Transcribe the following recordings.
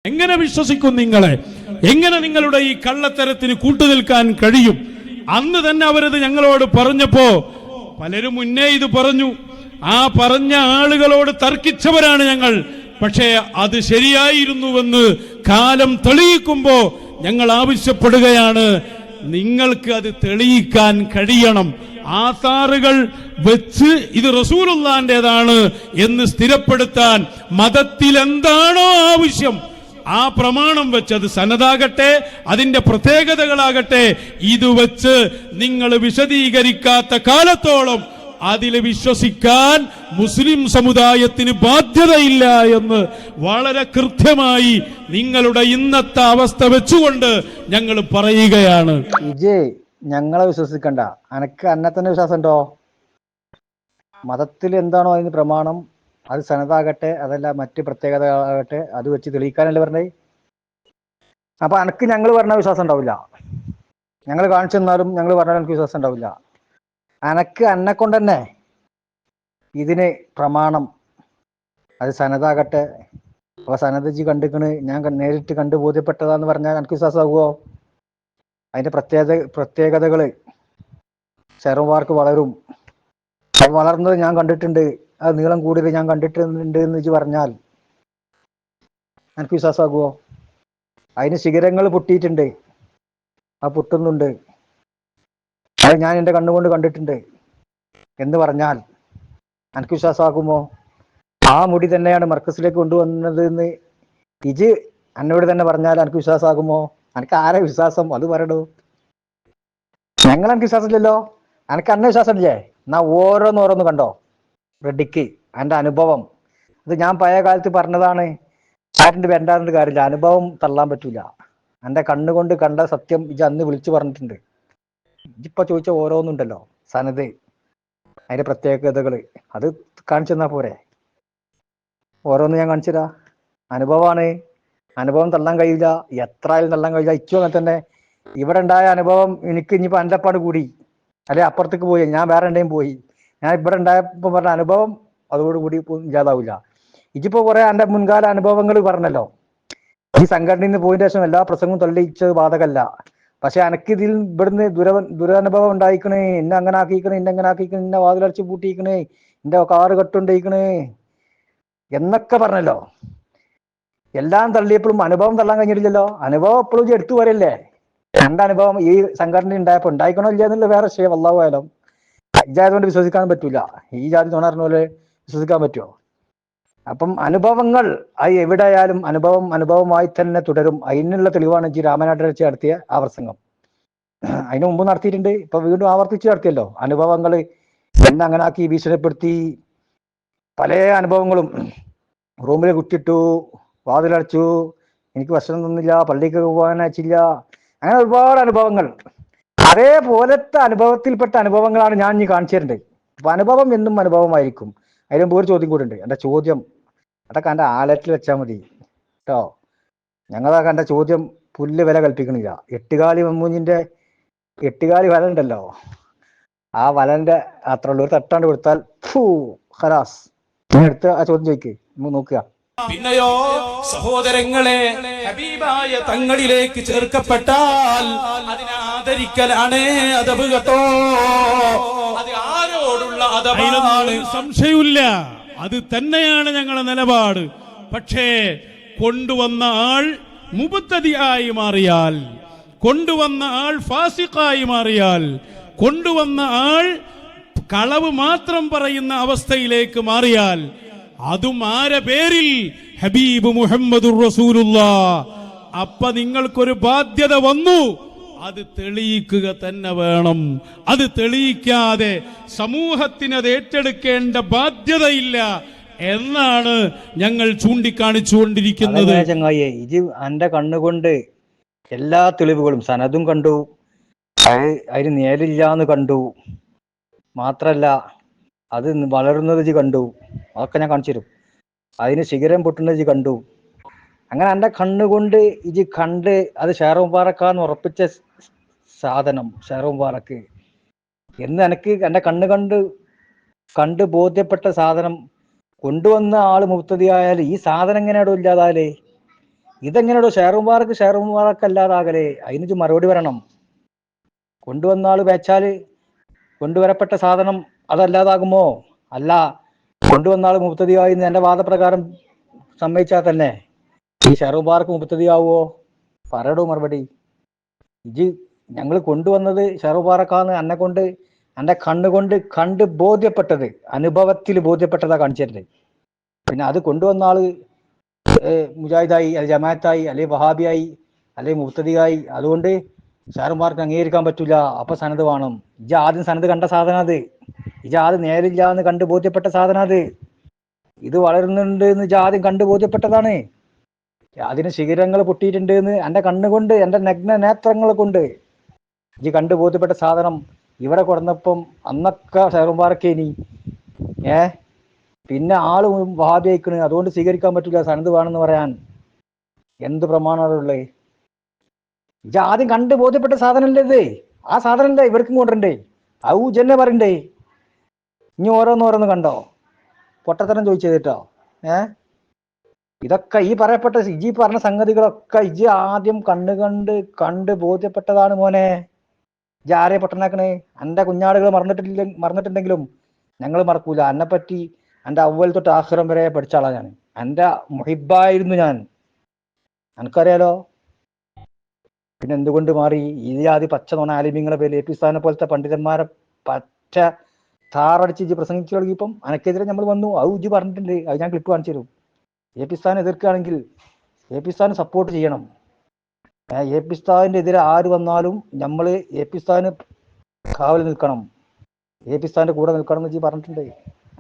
എങ്ങനെ വിശ്വസിക്കും നിങ്ങളെ? എങ്ങനെ നിങ്ങളുടെ ഈ കള്ളത്തരത്തിന് കൂട്ടുനിൽക്കാൻ കഴിയും? അന്ന് തന്നെ അവരത് ഞങ്ങളോട് പറഞ്ഞപ്പോ പലരും മുന്നേ ഇത് പറഞ്ഞു. ആ പറഞ്ഞ ആളുകളോട് തർക്കിച്ചവരാണ് ഞങ്ങൾ. പക്ഷേ അത് ശരിയായിരുന്നുവെന്ന് കാലം തെളിയിക്കുമ്പോ ഞങ്ങൾ ആവശ്യപ്പെടുകയാണ്, നിങ്ങൾക്ക് അത് തെളിയിക്കാൻ കഴിയണം. ആസാറുകൾ വെച്ച് ഇത് റസൂലുള്ളാന്റേതാണ് എന്ന് സ്ഥിരപ്പെടുത്താൻ മതത്തിൽ എന്താണോ ആവശ്യം ആ പ്രമാണം വെച്ച്, അത് സനദാകട്ടെ അതിന്റെ പ്രത്യേകതകളാകട്ടെ, ഇത് വെച്ച് നിങ്ങൾ വിശദീകരിക്കാത്ത കാലത്തോളം അതിൽ വിശ്വസിക്കാൻ മുസ്ലിം സമുദായത്തിന് ബാധ്യതയില്ല എന്ന് വളരെ കൃത്യമായി നിങ്ങളുടെ ഇന്നത്തെ അവസ്ഥ വെച്ചുകൊണ്ട് ഞങ്ങൾ പറയുകയാണ്. ഇജയ് ഞങ്ങളെ വിശ്വസിക്കണ്ട, അനക്ക് അന്നെ തന്നെ വിശ്വാസം ഉണ്ടോ? മതത്തിൽ എന്താണോ അതിന് പ്രമാണം, അത് സനതാകട്ടെ അതല്ല മറ്റ് പ്രത്യേകതകളാകട്ടെ, അത് വെച്ച് തെളിയിക്കാനല്ലേ പറഞ്ഞേ. അപ്പൊ അനക്ക് ഞങ്ങൾ പറഞ്ഞ വിശ്വാസം ഉണ്ടാവില്ല. ഞങ്ങൾ കാണിച്ചു തന്നാലും ഞങ്ങൾ പറഞ്ഞാൽ എനിക്ക് വിശ്വാസം ഉണ്ടാവില്ല. അനക്ക് അന്നെ കൊണ്ട് തന്നെ ഇതിന് പ്രമാണം, അത് സനതാകട്ടെ, അപ്പൊ സനതജി കണ്ടിക്കണ്, ഞാൻ നേരിട്ട് കണ്ടു ബോധ്യപ്പെട്ടതാന്ന് പറഞ്ഞാൽ എനിക്ക് വിശ്വാസമാകുമോ? അതിന്റെ പ്രത്യേകതകള് ചെറുവാർക്ക് വളരും, അത് വളർന്നത് ഞാൻ കണ്ടിട്ടുണ്ട്, അത് നീളം കൂടിയത് ഞാൻ കണ്ടിട്ടുണ്ട് എന്ന് വെച്ച് പറഞ്ഞാൽ എനിക്ക് വിശ്വാസമാകുമോ? അതിന് ശിഖരങ്ങൾ പൊട്ടിയിട്ടുണ്ട്, ആ പൊട്ടുന്നുണ്ട്, അത് ഞാൻ എൻ്റെ കണ്ണുകൊണ്ട് കണ്ടിട്ടുണ്ട് എന്ന് പറഞ്ഞാൽ എനിക്ക് വിശ്വാസമാകുമോ? ആ മുടി തന്നെയാണ് മർക്കസിലേക്ക് കൊണ്ടുവന്നത് എന്ന് ഇജ് എന്നോട് തന്നെ പറഞ്ഞാൽ എനിക്ക് വിശ്വാസമാകുമോ? എനിക്ക് ആരെ വിശ്വാസം? അത് പറയണു. ഞങ്ങൾ എനിക്ക് വിശ്വാസമില്ലല്ലോ, എനിക്ക് അന്നെ വിശ്വാസമില്ലേ? എന്നാ ഓരോന്നോരോന്ന് കണ്ടോ റെഡിക്ക് എൻ്റെ അനുഭവം. അത് ഞാൻ പഴയ കാലത്ത് പറഞ്ഞതാണ്, ആരിൻ്റെ വേണ്ടാറിൻ്റെ കാര്യമില്ല, അനുഭവം തള്ളാൻ പറ്റൂല. എൻ്റെ കണ്ണുകൊണ്ട് കണ്ട സത്യം ഇജ് അന്ന് വിളിച്ചു പറഞ്ഞിട്ടുണ്ട്. ഇജിപ്പോൾ ചോദിച്ച ഓരോന്നുണ്ടല്ലോ, സനത് അതിൻ്റെ പ്രത്യേകതകൾ, അത് കാണിച്ചു തന്നാൽ പോരെ? ഓരോന്ന് ഞാൻ കാണിച്ചു തരാം. അനുഭവമാണ്, അനുഭവം തള്ളാൻ കഴിയില്ല, എത്ര ആയാലും തള്ളാൻ കഴിയില്ല. ഇച്ചു അങ്ങനെ തന്നെ ഇവിടെ ഉണ്ടായ അനുഭവം എനിക്ക് ഇനിയിപ്പോൾ എൻ്റെ അപ്പാട് കൂടി, അല്ലെ അപ്പുറത്തേക്ക് പോയി, ഞാൻ വേറെ എവിടെയും പോയി, ഞാൻ ഇവിടെ ഉണ്ടായപ്പോൾ പറഞ്ഞ അനുഭവം അതോടുകൂടി ഇല്ലാതാവില്ല. ഇതിപ്പോ കുറെ എൻ്റെ മുൻകാല അനുഭവങ്ങൾ പറഞ്ഞല്ലോ. ഈ സംഘടനയിൽ നിന്ന് പോയതിനു ശേഷം എല്ലാ പ്രസംഗവും തള്ളിച്ചത് ബാധകല്ല. പക്ഷെ എനിക്കിതിൽ ഇവിടുന്ന് ദുരനുഭവം ഉണ്ടായിക്കണേ, എന്നെ അങ്ങനെ ആക്കിക്കണേ, എന്നെ അങ്ങനെ ആക്കിക്കണേ, എന്നെ വാതിലടച്ച് പൂട്ടിയിക്കണേ, എന്റെ കാറ് കെട്ടുണ്ടായിക്കണേ എന്നൊക്കെ പറഞ്ഞല്ലോ. എല്ലാം തള്ളിയപ്പോഴും അനുഭവം തള്ളാൻ കഴിഞ്ഞിട്ടില്ലല്ലോ. അനുഭവം എപ്പോഴും എടുത്തു വരല്ലേ. എൻ്റെ അനുഭവം ഈ സംഘടന ഉണ്ടായപ്പോ ഉണ്ടായിക്കണോ ഇല്ല എന്നുള്ള വേറെ വിഷയം. അല്ലാഹുവായാലും ഇജായതുകൊണ്ട് വിശ്വസിക്കാൻ പറ്റൂല, ഈ ജാതി തോന്നറിഞ്ഞ പോലെ വിശ്വസിക്കാൻ പറ്റുമോ? അപ്പം അനുഭവങ്ങൾ അത് എവിടെയായാലും അനുഭവമായി തന്നെ തുടരും. അതിനുള്ള തെളിവാണ് ജി രാമനാട്ട് വെച്ച് നടത്തിയ ആ പ്രസംഗം. അതിനു മുമ്പ് നടത്തിയിട്ടുണ്ട്, ഇപ്പൊ വീണ്ടും ആവർത്തിച്ച് നടത്തിയല്ലോ. അനുഭവങ്ങൾ എന്നെ അങ്ങനെ ആക്കി, ഭീഷണിപ്പെടുത്തി, പല അനുഭവങ്ങളും. റൂമിൽ കുറ്റിട്ടു, വാതിലടച്ചു, എനിക്ക് ഭക്ഷണം തന്നില്ല, പള്ളിക്ക് പോകാൻ അയച്ചില്ല, അങ്ങനെ ഒരുപാട് അനുഭവങ്ങൾ. അതേപോലത്തെ അനുഭവത്തിൽപ്പെട്ട അനുഭവങ്ങളാണ് ഞാൻ ഇനി കാണിച്ചു തരുന്നത്. അപ്പൊ അനുഭവം എന്നും അനുഭവമായിരിക്കും. അതിന് മുമ്പ് ഒരു ചോദ്യം കൂടെ ഉണ്ട്. എൻ്റെ ചോദ്യം അതൊക്കെ എൻ്റെ ആലറ്റിൽ വെച്ചാൽ മതി കേട്ടോ. ഞങ്ങളൊക്കെ എൻ്റെ ചോദ്യം പുല്ല് വില കൽപ്പിക്കണില്ല. എട്ടുകാലി മമ്മൂഞ്ഞിന്റെ എട്ടുകാലി വല ഉണ്ടല്ലോ, ആ വലന്റെ അത്ര ഉള്ളൂ, ഒരു തട്ടാണ്ട് കൊടുത്താൽ ഖലാസ്. എടുത്ത് ആ ചോദ്യം ചോദിക്ക്, നമുക്ക് നോക്കുക. പിന്നെയോ സഹോദരങ്ങളെ, ഹബീബായ തങ്ങളിലേക്ക് ചേർക്കപ്പെട്ടാൽ അതിനെ ആദരിക്കലാണ് അദബ് കേട്ടോ. അത് ആരോടുള്ള അദബാണ്? സംശയമില്ല, അത് തന്നെയാണ് ഞങ്ങളുടെ നിലപാട്. പക്ഷേ കൊണ്ടുവന്ന ആൾ മുബത്തദിയായി മാറിയാൽ, കൊണ്ടുവന്ന ആൾ ഫാസിഖായി മാറിയാൽ, കൊണ്ടുവന്ന ആൾ കളവ് മാത്രം പറയുന്ന അവസ്ഥയിലേക്ക് മാറിയാൽ, അതും ആരെ പേരിൽ? ഹബീബ് മുഹമ്മദുർ റസൂലുള്ളാഹ്. അപ്പൊ നിങ്ങൾക്കൊരു ബാധ്യത വന്നു, അത് തെളിയിക്കുക തന്നെ വേണം. അത് തെളിയിക്കാതെ സമൂഹത്തിന് അത് ഏറ്റെടുക്കേണ്ട ബാധ്യതയില്ല എന്നാണ് ഞങ്ങൾ ചൂണ്ടിക്കാണിച്ചുകൊണ്ടിരിക്കുന്നത്. ചങ്ങായി, ഇത് എന്റെ കണ്ണുകൊണ്ട് എല്ലാ തെളിവുകളും സനതും കണ്ടു, അതിന് നേരില്ലാന്ന് കണ്ടു, മാത്രല്ല അത് വളരുന്നത് കണ്ടു, അതൊക്കെ ഞാൻ കാണിച്ചു തരും. അതിന് ശിഖരം പൊട്ടുന്നത് കണ്ടു. അങ്ങനെ എൻ്റെ കണ്ണുകൊണ്ട് ഇത് കണ്ട്, അത് ഷെയർ മുബാറക്കാന്ന് ഉറപ്പിച്ച സാധനം, ഷെയർ മുബാറക്ക് എന്ന് എനിക്ക് എൻ്റെ കണ്ണ് കണ്ട് ബോധ്യപ്പെട്ട സാധനം കൊണ്ടുവന്ന ആള് മുബ്തദിയായാൽ ഈ സാധനം എങ്ങനെയാണോ ഇല്ലാതായാലേ? ഇതെങ്ങനെയോ ഷെയർ മുബാറക്ക് അല്ലാതാകലേ? അതിന് മറുപടി പറയണം. കൊണ്ടുവന്ന ആള് വെച്ചാല് കൊണ്ടുവരപ്പെട്ട സാധനം അതല്ലാതാകുമോ? അല്ല, കൊണ്ടുവന്ന ആള് മുബ്തദിയായി എന്ന് എന്റെ വാദപ്രകാരം സമ്മതിച്ചാൽ തന്നെ ഈ ഷെയർ മുബാറക്ക് മുബ്തദിയാവോ? പറയടോ മറുപടി. ഇജ് ഞങ്ങൾ കൊണ്ടുവന്നത് ഷെയർ മുബാറക്കാന്ന് എന്നെ കൊണ്ട് എന്റെ കണ്ണുകൊണ്ട് കണ്ട് ബോധ്യപ്പെട്ടത്, അനുഭവത്തിൽ ബോധ്യപ്പെട്ടതാ കാണിച്ചിട്ടുണ്ട്. പിന്നെ അത് കൊണ്ടുവന്ന ആള് മുജാഹിദായി, അല്ലെ ജമാഅത്തായി, അല്ലെ വഹാബിയായി, അല്ലെ മുബ്തദിയായി, അതുകൊണ്ട് ഷെയർമാർക്ക് അംഗീകരിക്കാൻ പറ്റൂല. അപ്പൊ സനത് വേണം. ഇജ ആദ്യം സനത് കണ്ട സാധനം അത്. ഇജ ആദ്യം നേരില്ല എന്ന് കണ്ട് ബോധ്യപ്പെട്ട സാധനം അത്. ഇത് വളരുന്നുണ്ട് എന്ന് ഇജ ആദ്യം കണ്ട് ബോധ്യപ്പെട്ടതാണ്. അതിന് ശിഖരങ്ങൾ പൊട്ടിയിട്ടുണ്ട് എന്ന് എന്റെ കണ്ണുകൊണ്ട്, എന്റെ നഗ്ന നേത്രങ്ങളെ കൊണ്ട് ഇജ് കണ്ട് ബോധ്യപ്പെട്ട സാധനം ഇവിടെ കൊടുന്നപ്പം അന്നൊക്കെ ഷെയർമാർക്കേനി. പിന്നെ ആള് വഹാബി അയക്കണ്, അതുകൊണ്ട് സ്വീകരിക്കാൻ പറ്റില്ല, സനത് വേണമെന്ന് പറയാൻ എന്ത് പ്രമാണമുള്ളത്? ഇത് ആദ്യം കണ്ട് ബോധ്യപ്പെട്ട സാധനമല്ലേ ഇത്? ആ സാധനമല്ലേ ഇവർക്കും കൊണ്ടരണ്ടേ? ഔ ജന്നെ പറയണ്ടേ? ഇനി ഓരോന്നോരോന്ന് കണ്ടോ? പൊട്ടത്തരം ചോദിച്ചേട്ടോ. ഇതൊക്കെ ഈ പറയപ്പെട്ട ഇജി പറഞ്ഞ സംഗതികളൊക്കെ ഇജി ആദ്യം കണ്ട് ബോധ്യപ്പെട്ടതാണ് മോനെ. ഇജി ആരെ പൊട്ടനാക്കണേ? എന്റെ കുഞ്ഞാടുകൾ മറന്നിട്ടുണ്ടെങ്കിലും ഞങ്ങൾ മറക്കൂല. എന്നെപ്പറ്റി എന്റെ അവ്വൽ തൊട്ട് ആഖിറം വരെ പഠിച്ച ആളാ ഞാൻ. എന്റെ മുഹിബായിരുന്നു ഞാൻ, എനിക്കറിയാലോ. പിന്നെ എന്തുകൊണ്ട് മാറി? ഈ ആദ്യ പച്ച നോണ ആലിമ്യങ്ങളെ പേര് എ പി സ്ഥാനെ പോലത്തെ പണ്ഡിതന്മാരെ പച്ച താറടിച്ച് ഇജ് പ്രസംഗിച്ചു തുടങ്ങിയപ്പം അനക്കെതിരെ നമ്മൾ വന്നു. അത് ഇജ് പറഞ്ഞിട്ടുണ്ട്, അത് ഞാൻ ക്ലിപ്പ് കാണിച്ചു തരും. എ പി സ്ഥാനെ എതിർക്കുകയാണെങ്കിൽ എ പി സ്ഥാനെ സപ്പോർട്ട് ചെയ്യണം. എ പി സ്ഥാനിന്റെ എതിരെ ആര് വന്നാലും നമ്മൾ എ പി സ്ഥാന് കാവൽ നിൽക്കണം, എ പി സ്ഥാന്റെ കൂടെ നിൽക്കണം എന്ന് ഇജ് പറഞ്ഞിട്ടുണ്ട്.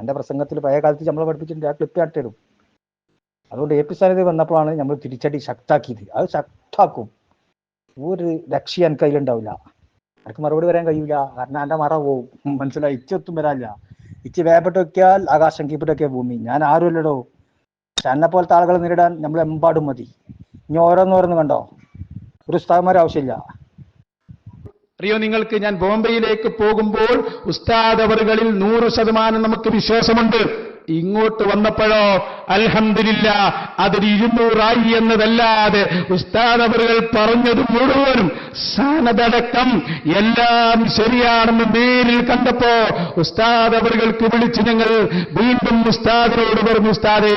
എന്റെ പ്രസംഗത്തിൽ പഴയ കാലത്ത് നമ്മളെ പഠിപ്പിച്ചിട്ടുണ്ട്, ആ ക്ലിപ്പ് കാണിച്ചു തരും. അതുകൊണ്ട് എ പി സ്ഥാനത്ത് വന്നപ്പോഴാണ് നമ്മൾ തിരിച്ചടി ശക്താക്കിയത്. അത് ശക്താക്കും. ഒരു ലക്ഷ്യം എനിക്ക് അതിലുണ്ടാവില്ല. എനിക്ക് മറുപടി വരാൻ കഴിയൂല, കാരണം എന്റെ മറ പോവും. മനസ്സിലായി? ഇച്ചൊത്തും വരാനില്ല. ഇച്ച് വേപ്പെട്ട് വെക്കിയാൽ ആകാശം, കീപ്പിട്ട് വെക്കിയ ഭൂമി. ഞാൻ ആരുമല്ലടോ. പക്ഷെ എന്നെ പോലത്തെ ആളുകളെ നേരിടാൻ നമ്മൾ എമ്പാടും മതി. ഇനി ഓരോന്നോരോന്ന് കണ്ടോ? ഒരു ഉസ്താദ്മാരെ ആവശ്യമില്ല. അറിയോ നിങ്ങൾക്ക്, ഞാൻ ബോംബെയിലേക്ക് പോകുമ്പോൾ ഉസ്താദ് അവറുകളിൽ 100% നമുക്ക് വിശ്വാസമുണ്ട്. ഇങ്ങോട്ട് വന്നപ്പോഴോ അൽഹംദുലില്ലാ അതൊരു 200 എന്നതല്ലാതെ ഉസ്താദ് അവറുകൾ പറഞ്ഞത് മുഴുവനും സനദടക്കം എല്ലാം ശരിയാണെന്ന് നേരിൽ കണ്ടപ്പോ ഉസ്താദ് അവറുകൾക്ക് വിളിച്ച് ഞങ്ങൾ വീണ്ടും ഉസ്താദിനോട് പറഞ്ഞു, ഉസ്താദേ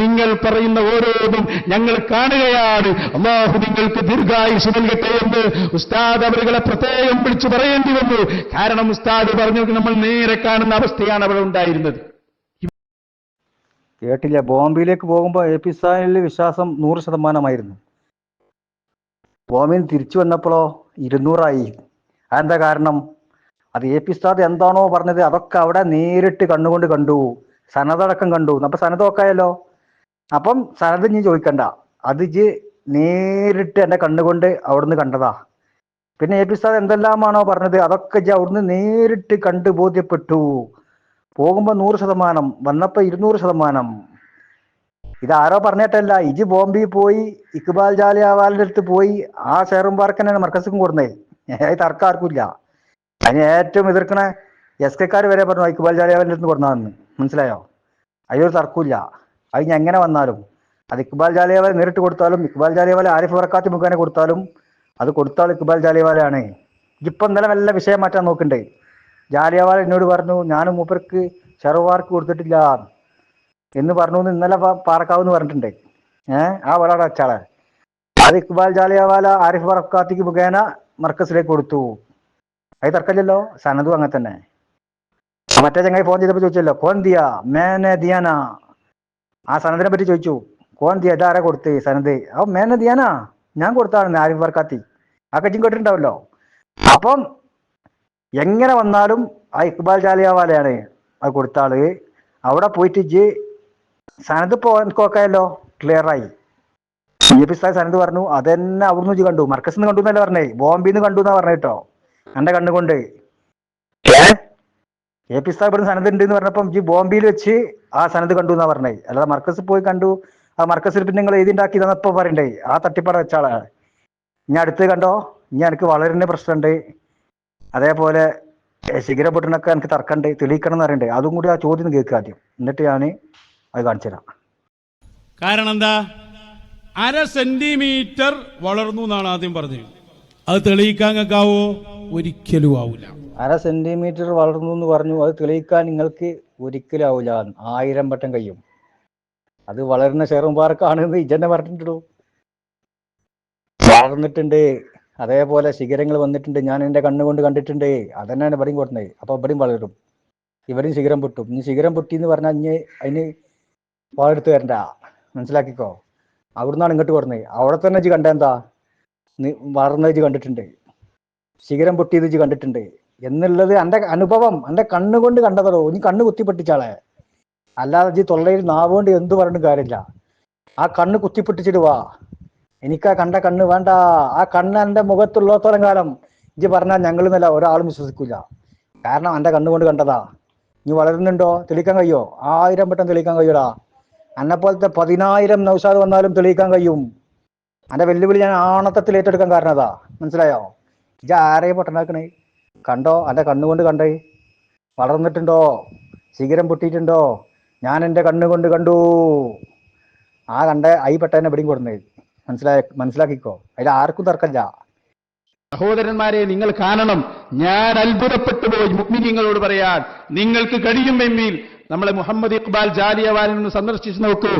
നിങ്ങൾ പറയുന്ന ഓരോന്നും ഞങ്ങൾ കാണുകയാണ്, അല്ലാഹു നിങ്ങൾക്ക് ദീർഘായുസ് നൽകട്ടെ എന്ന് ഉസ്താദ് അവറുകളെ പ്രത്യേകം വിളിച്ചു പറയേണ്ടി വന്നു. കാരണം ഉസ്താദ് പറഞ്ഞു നമ്മൾ നേരെ കാണുന്ന അവസ്ഥയാണ് അവിടെ ഉണ്ടായിരുന്നത്. കേട്ടില്ല? ബോംബെയിലേക്ക് പോകുമ്പോൾ എ പി സ്ഥാനിൽ വിശ്വാസം 100%. ബോംബെയിൽ തിരിച്ചു വന്നപ്പോഴോ 200. അതെന്താ കാരണം? അത് എ പി ഉസ്താദ് എന്താണോ പറഞ്ഞത് അതൊക്കെ അവിടെ നേരിട്ട് കണ്ണുകൊണ്ട് കണ്ടു, സനതടക്കം കണ്ടു. അപ്പൊ സനത് നോക്കായല്ലോ. അപ്പം സനത് ഇനി ചോദിക്കണ്ട, അത് ഇജ് നേരിട്ട് എന്റെ കണ്ണുകൊണ്ട് അവിടുന്ന് കണ്ടതാ. പിന്നെ എ പി ഉസ്താദ് എന്തെല്ലാമാണോ പറഞ്ഞത് അതൊക്കെ ഇജ് അവിടുന്ന് നേരിട്ട് കണ്ട് ബോധ്യപ്പെട്ടു. പോകുമ്പോ 100%, വന്നപ്പോ 200%. ഇതാരോ പറഞ്ഞിട്ടല്ല, ഇജ് ബോംബെയിൽ പോയി ഇക്ബാൽ ജാലിയവാലിന്റെ അടുത്ത് പോയി ആ ഷെയർ മുബാറക്കിനെ മർക്കസും കൊടുന്നേ. തർക്കം ആർക്കില്ല. അതിന് ഏറ്റവും എതിർക്കണ SK-ക്കാർ വരെ പറഞ്ഞു ഇക്ബാൽ ജാലിയവാലിന്റെ അടുത്ത് കൊടുന്നതെന്ന്. മനസ്സിലായോ? അതിലൊരു തർക്കമില്ല. അത് ഞാൻ എങ്ങനെ വന്നാലും അത് ഇക്ബാൽ ജാലിയവാല നേരിട്ട് കൊടുത്താലും ഇക്ബാൽ ജാലിയവാല ആരിഫ് ബറക്കാത്തി മുഖേന കൊടുത്താലും അത് കൊടുത്താൽ ഇക്ബാൽ ജാലിയവാലയാണ്. ഇപ്പം ഇന്നലെ വല്ല വിഷയം മാറ്റാൻ നോക്കണ്ടേ? ജാലിയവാല എന്നോട് പറഞ്ഞു ഞാനും മൂപ്പർക്ക് ഷെയർ മുബാറക്ക് കൊടുത്തിട്ടില്ല എന്ന് പറഞ്ഞു എന്ന് ഇന്നലെ പാറക്കാവെന്ന് പറഞ്ഞിട്ടുണ്ട്. ആ ഒരാളെ വെച്ചാളെ അത് ഇക്ബാൽ ജാലിയവാല ആരിഫ് ബറക്കാത്തിക്ക് മുഖേന മർക്കസിലേക്ക് കൊടുത്തു. അത് തർക്കമില്ലല്ലോ. സനതും അങ്ങനെ തന്നെ. മറ്റേ ചങ്ങായി ഫോൺ ചെയ്തപ്പോൾ ചോദിച്ചല്ലോ, കോൻ ദിയാ മേനെ ദിയാന. ആ സനദിനെ പറ്റി ചോദിച്ചു, കോൻ ദിയ ഇതാരാ കൊടുത്ത്? സനത്. അപ്പൊ മേനെ ദിയാന, ഞാൻ കൊടുത്താണ് ആരിഫ് ബറക്കാത്തി. ആ കച്ചിയും കേട്ടിട്ടുണ്ടാവല്ലോ. അപ്പം എങ്ങനെ വന്നാലും ആ ഇക്ബാൽ ജാലിയവാലയാണ് അത് കൊടുത്ത ആള്. അവിടെ പോയിട്ട് ഇജ് സനത് നോക്കായല്ലോ, ക്ലിയറായി. എ പി സ്ഥാൻ സനത് പറഞ്ഞു അതെന്നെ അവിടുന്ന് ഇജ് കണ്ടു, മർക്കസിൽ നിന്ന് കണ്ടു എന്നല്ലേ പറഞ്ഞേ, ബോംബെന്ന് കണ്ടു എന്നാ പറഞ്ഞ കേട്ടോ. എന്റെ കണ്ണുകൊണ്ട് എ പി സ്ഥാൻ ഇവിടുന്ന് സനത് ഉണ്ട് എന്ന് പറഞ്ഞപ്പം ഇജ് ബോംബെയിൽ വെച്ച് ആ സനത് കണ്ടു എന്നാ പറഞ്ഞേ. അല്ലാതെ മർക്കസിൽ പോയി കണ്ടു, ആ മർക്കസിൽ പിന്നെ നിങ്ങൾ എഴുതിണ്ടാക്കി തന്നപ്പോ പറയണ്ടേ ആ തട്ടിപ്പാട വെച്ചാളെ. ഇനി അടുത്ത് കണ്ടോ, ഇനി എനിക്ക് വളരെ പ്രശ്നമുണ്ട്. അതേപോലെ ശിഖര പൊട്ടിനൊക്കെ എനിക്ക് തർക്കമുണ്ട്, തെളിയിക്കണം എന്ന് പറയണ്ടേ. അതും കൂടി ആ ചോദ്യം കേൾക്കുക ആദ്യം, എന്നിട്ട് ഞാൻ അത് കാണിച്ചു തരാം. കാരണം എന്താ? 1/2 സെന്റിമീറ്റർ വളർന്നു എന്നാണ് ആദ്യം പറഞ്ഞത്. അത് തെളിയിക്കാൻ നിങ്ങൾക്കാവോ? ഒരിക്കലും ആവൂല. 1/2 സെന്റിമീറ്റർ വളർന്നു എന്ന് പറഞ്ഞു. അത് തെളിയിക്കാൻ നിങ്ങൾക്ക് ഒരിക്കലും ആവൂല. 1000 വട്ടം കഴിയും. അത് വളരുന്ന ഷെയർ മുബാറക്കാണെന്ന് ഇജന്നെ പറഞ്ഞിട്ടുള്ളൂ. വളർന്നിട്ടുണ്ട്. അതേപോലെ ശിഖരങ്ങൾ വന്നിട്ടുണ്ട്. ഞാൻ എൻ്റെ കണ്ണുകൊണ്ട് കണ്ടിട്ടുണ്ട്. അതന്നെയാണ് ഇവിടെയും കൊടുക്കുന്നത്. അപ്പോൾ ഇവിടെയും വളരും, ഇവിടെയും ശിഖരം പൊട്ടും. ഇനി ശിഖരം പൊട്ടി എന്ന് പറഞ്ഞാൽ ഇനി അതിന് വളരെടുത്ത് വരണ്ട, മനസ്സിലാക്കിക്കോ. അവിടുന്നാണ് ഇങ്ങോട്ട് കൊടുക്കുന്നത്. അവിടെ തന്നെ ഇജ്ജ് കണ്ട എന്താ വളർന്നത് ഇജ്ജ് കണ്ടിട്ടുണ്ട്, ശിഖരം പൊട്ടിയത് ഇജ്ജ് കണ്ടിട്ടുണ്ട് എന്നുള്ളത് എൻ്റെ അനുഭവം, എൻ്റെ കണ്ണുകൊണ്ട് കണ്ടതോ. ഇനി കണ്ണ് കുത്തിപ്പൊട്ടിച്ചാളെ, അല്ലാതെ ഇജ്ജ് തൊള്ളയിൽ നാവുകൊണ്ട് എന്ത് പറഞ്ഞിട്ടും കാര്യമില്ല. ആ കണ്ണ് കുത്തിപ്പൊട്ടിച്ചിട്ട് വാ. എനിക്കാ കണ്ട കണ്ണ് വേണ്ട. ആ കണ്ണ് എൻ്റെ മുഖത്തുള്ളത്തോളം കാലം ഇജ്ജ് പറഞ്ഞാൽ ഞങ്ങൾ എന്നല്ല ഒരാളും വിശ്വസിക്കില്ല. കാരണം എൻ്റെ കണ്ണുകൊണ്ട് കണ്ടതാ. ഇനി വളരുന്നുണ്ടോ? തെളിയിക്കാൻ കഴിയോ? 1000 വട്ടം തെളിയിക്കാൻ കഴിയൂടാ. എന്നെപ്പോലത്തെ 10,000 നൗഷാദ് വന്നാലും തെളിയിക്കാൻ കഴിയും. എൻ്റെ വെല്ലുവിളി ഞാൻ ആണത്തത്തിൽ ഏറ്റെടുക്കാൻ കാരണം അതാ, മനസ്സിലായോ? ഇജ്ജ് ആരെയും പൊട്ടനാക്കണേ? കണ്ടോ? എൻ്റെ കണ്ണുകൊണ്ട് കണ്ടേ. വളർന്നിട്ടുണ്ടോ? ശിഖരം പൊട്ടിയിട്ടുണ്ടോ? ഞാൻ എൻ്റെ കണ്ണുകൊണ്ട് കണ്ടു. ആ കണ്ട ഐ പെട്ടതിനെ എവിടെയും കൊടുന്നത്, മനസ്സിലാക്കിക്കോ. അതിൽ ആർക്കും തർക്കമില്ല. സഹോദരന്മാരെ, നിങ്ങൾ കാണണം. ഞാൻ അത്ഭുതപ്പെട്ടു പോയി മുഅ്മിനീങ്ങളോട് പറയാൻ. നിങ്ങൾക്ക് കഴിയുമെങ്കിൽ നമ്മളെ മുഹമ്മദ് ഇഖ്ബാൽ ജാലിയവാലിൽ നിന്ന് സന്ദർശിച്ചു നോക്കൂ.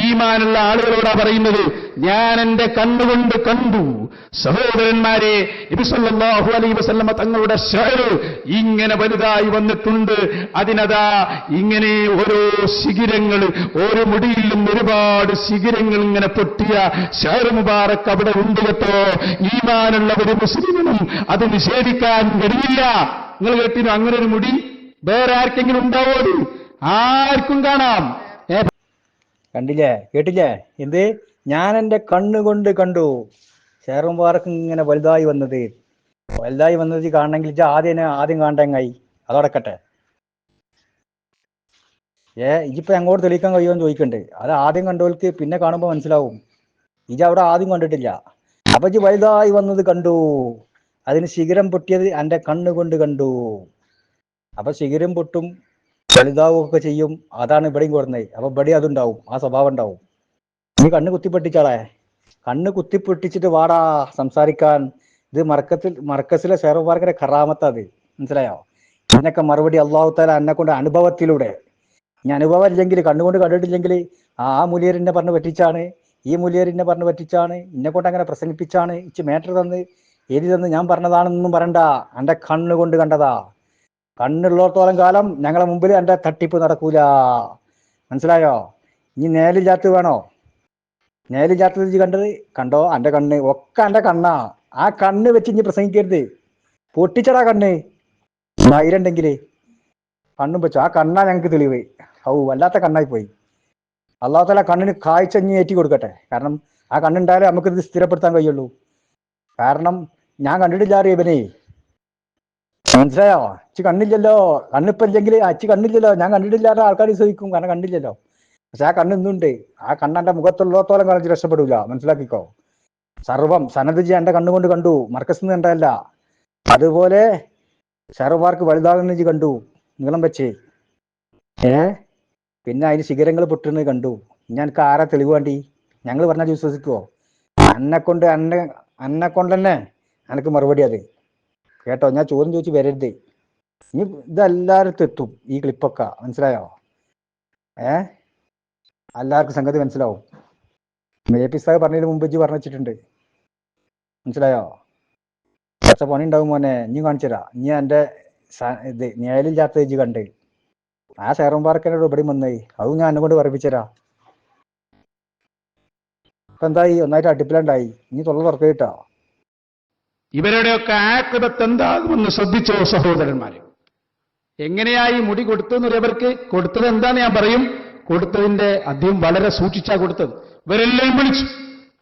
ഈമാനുള്ള ആളുകളോടാ പറയുന്നത്. ഞാൻ എന്റെ കണ്ണുകൊണ്ട് കണ്ടു. സഹോദരന്മാരെ, നബി സല്ലല്ലാഹു അലൈഹി വസല്ലമ തങ്ങളുടെ ശഅർ ഇങ്ങനെ വലുതായി വന്നിട്ടുണ്ട്. അതിനതാ ഇങ്ങനെ ഓരോ ശിഖിരങ്ങൾ, ഓരോ മുടിയിൽ നിന്ന് ഒരുപാട് ശിഖിരങ്ങൾ ഇങ്ങനെ പൊട്ടിയ ശഅർ മുബാറക് അവിടെ ഉണ്ട് കേട്ടോ. ഈമാനുള്ള ഒരു മുസ്ലിമിനും അത് നിഷേധിക്കാൻ കഴിയില്ല. നിങ്ങൾ കേട്ടിരുന്നു അങ്ങനെ ഒരു മുടി വേറെ ആർക്കെങ്കിലും ഉണ്ടാവോ? ആർക്കും കാണാം. കണ്ടില്ലേ? കേട്ടില്ലേ? എന്ത്? ഞാൻ എൻ്റെ കണ്ണുകൊണ്ട് കണ്ടു. ഷെയർ മുബാറക് ഇങ്ങനെ വലുതായി വന്നത് കാണണമെങ്കിൽ ആദ്യം കാണണ്ടെങ്ങായി അതടക്കട്ടെ. ഇജിപ്പോ അങ്ങോട്ട് തെളിയിക്കാൻ കഴിയുമെന്ന് ചോദിക്കണ്ടേ? അത് ആദ്യം കണ്ടവർക്ക് പിന്നെ കാണുമ്പോൾ മനസ്സിലാവും. ഇജ അവിടെ ആദ്യം കണ്ടിട്ടില്ല. അപ്പൊ ഇജ് വലുതായി വന്നത് കണ്ടു. അതിന് ശിഖരം പൊട്ടിയത് എൻ്റെ കണ്ണുകൊണ്ട് കണ്ടു. അപ്പൊ ശിഖരം പൊട്ടും, വലുതാവുകയൊക്കെ ചെയ്യും. അതാണ് ഇവിടെയും കൊടുക്കുന്നത്. അപ്പൊ ഇവിടെ അതുണ്ടാവും, ആ സ്വഭാവം ഉണ്ടാവും. നീ കണ്ണ് കുത്തിപ്പൊട്ടിച്ചാളെ, കണ്ണ് കുത്തിപ്പൊട്ടിച്ചിട്ട് വാടാ സംസാരിക്കാൻ. ഇത് മർക്കസിലെ ഷെയർ മുബാറക്കിന്റെ കറാമത്ത്. അത് മനസ്സിലായോ? ഇതിനൊക്കെ മറുപടി അല്ലാഹു തആല എന്നെ കൊണ്ട് അനുഭവത്തിലൂടെ. ഇനി അനുഭവം ഇല്ലെങ്കിൽ, കണ്ണുകൊണ്ട് കണ്ടിട്ടില്ലെങ്കിൽ, ആ മുലിയറിനെ പറഞ്ഞ് പറ്റിച്ചാണ്, ഈ മുലിയറിനെ പറഞ്ഞ് പറ്റിച്ചാണ്, ഇന്നെ കൊണ്ട് അങ്ങനെ പ്രസംഗിപ്പിച്ചാണ്, ഇച്ച് മേറ്റർ തന്ന് എഴുതി തന്ന് ഞാൻ പറഞ്ഞതാണെന്നൊന്നും പറയണ്ട. എൻ്റെ കണ്ണുകൊണ്ട് കണ്ടതാ. കണ്ണുള്ളത്തോളം കാലം ഞങ്ങളെ മുമ്പിൽ എൻ്റെ തട്ടിപ്പ് നടക്കൂല, മനസ്സിലായോ? ഇനി നേലില്ലാത്ത വേണോ? നേലില്ലാത്തത് ഇജ്ജ് കണ്ടത് കണ്ടോ? എൻ്റെ കണ്ണ് ഒക്കെ എൻ്റെ കണ്ണാ. ആ കണ്ണ് വെച്ച് ഇനി പ്രസംഗിക്കരുത്. പൊട്ടിച്ചടാ കണ്ണ്. ധൈര്യമുണ്ടെങ്കിൽ കണ്ണും വെച്ചു. ആ കണ്ണാ ഞങ്ങൾക്ക് തെളിവ്. വല്ലാത്ത കണ്ണായി പോയി. അല്ലാഹു തആല കണ്ണിന് കാഴ്ച ഇനി ഏറ്റി കൊടുക്കട്ടെ. കാരണം ആ കണ്ണുണ്ടായാലേ നമുക്കിത് സ്ഥിരപ്പെടുത്താൻ കഴിയുള്ളൂ. കാരണം ഞാൻ കണ്ടിട്ടില്ല അറിയവനെ, മനസ്സിലായോ? അച്ഛ കണ്ണില്ലല്ലോ. കണ്ണിപ്പം ഇല്ലെങ്കിൽ അച്ഛ കണ്ണില്ലല്ലോ, ഞാൻ കണ്ടിട്ടില്ലാത്ത ആൾക്കാർ ചോദിക്കും, കാരണം കണ്ടില്ലല്ലോ. പക്ഷെ ആ കണ്ണ് ഇന്നുണ്ട്. ആ കണ്ണെന്റെ മുഖത്തുള്ളത്തോളം കാലം രക്ഷപ്പെടൂല, മനസ്സിലാക്കിക്കോ. സർവം സനദ്ജി എന്റെ കണ്ണുകൊണ്ട് കണ്ടു, മർക്കസ് നിന്ന് കണ്ടല്ല. അതുപോലെ ഷെയർവാർക്ക് വലുതാകുന്ന കണ്ടു, നീളം വെച്ച്. പിന്നെ അതിന് ശിഖരങ്ങൾ പൊട്ടുന്നത് കണ്ടു. ഞാൻ എനിക്ക് ആരാ തെളിവ് വേണ്ടി? ഞങ്ങൾ പറഞ്ഞാൽ വിശ്വസിക്കുവോ? എന്നെ കൊണ്ട് തന്നെ എനിക്ക് മറുപടി അത് കേട്ടോ. ഞാൻ ചോദ്യം ചോദിച്ച് വരരുത്. ഇനി ഇതെല്ലാവരും എത്തും ഈ ക്ലിപ്പൊക്കെ, മനസ്സിലായോ? എല്ലാവർക്കും സംഗതി മനസ്സിലാവും. AP സാഹ് പറഞ്ഞതിന് മുമ്പ് ഇജ്ജ് പറഞ്ഞു വെച്ചിട്ടുണ്ട്, മനസ്സിലായോ? കുറച്ച പണി ഉണ്ടാവും മോനെ. ഇനി കാണിച്ചുതരാ. ഇനി എൻ്റെ ഇത് നേലില്ലാത്ത ഇജ്ജ് കണ്ട് ആ ഷെയർ മുബാറക്കിനോട് ഇവിടെ വന്നായി. അതും ഞാൻ എന്നെ കൊണ്ട് പറയിപ്പിച്ചുതരാ. ഇപ്പൊ എന്തായി? ഒന്നായിട്ട് അടുപ്പിലുണ്ടായി. ഇനി തൊള്ള തുറക്കിട്ടോ. ഇവരുടെയൊക്കെ ആഖിബത്ത് എന്താകുമെന്ന് ശ്രദ്ധിച്ചോ സഹോദരന്മാരെ. എങ്ങനെയായി മുടി കൊടുത്തു എന്നവർക്ക് കൊടുത്തത് എന്താന്ന് ഞാൻ പറയും. കൊടുത്തതിന്റെ അദ്ദേഹം വളരെ സൂക്ഷിച്ചാ കൊടുത്തത്. ഇവരെല്ലാം വിളിച്ചു,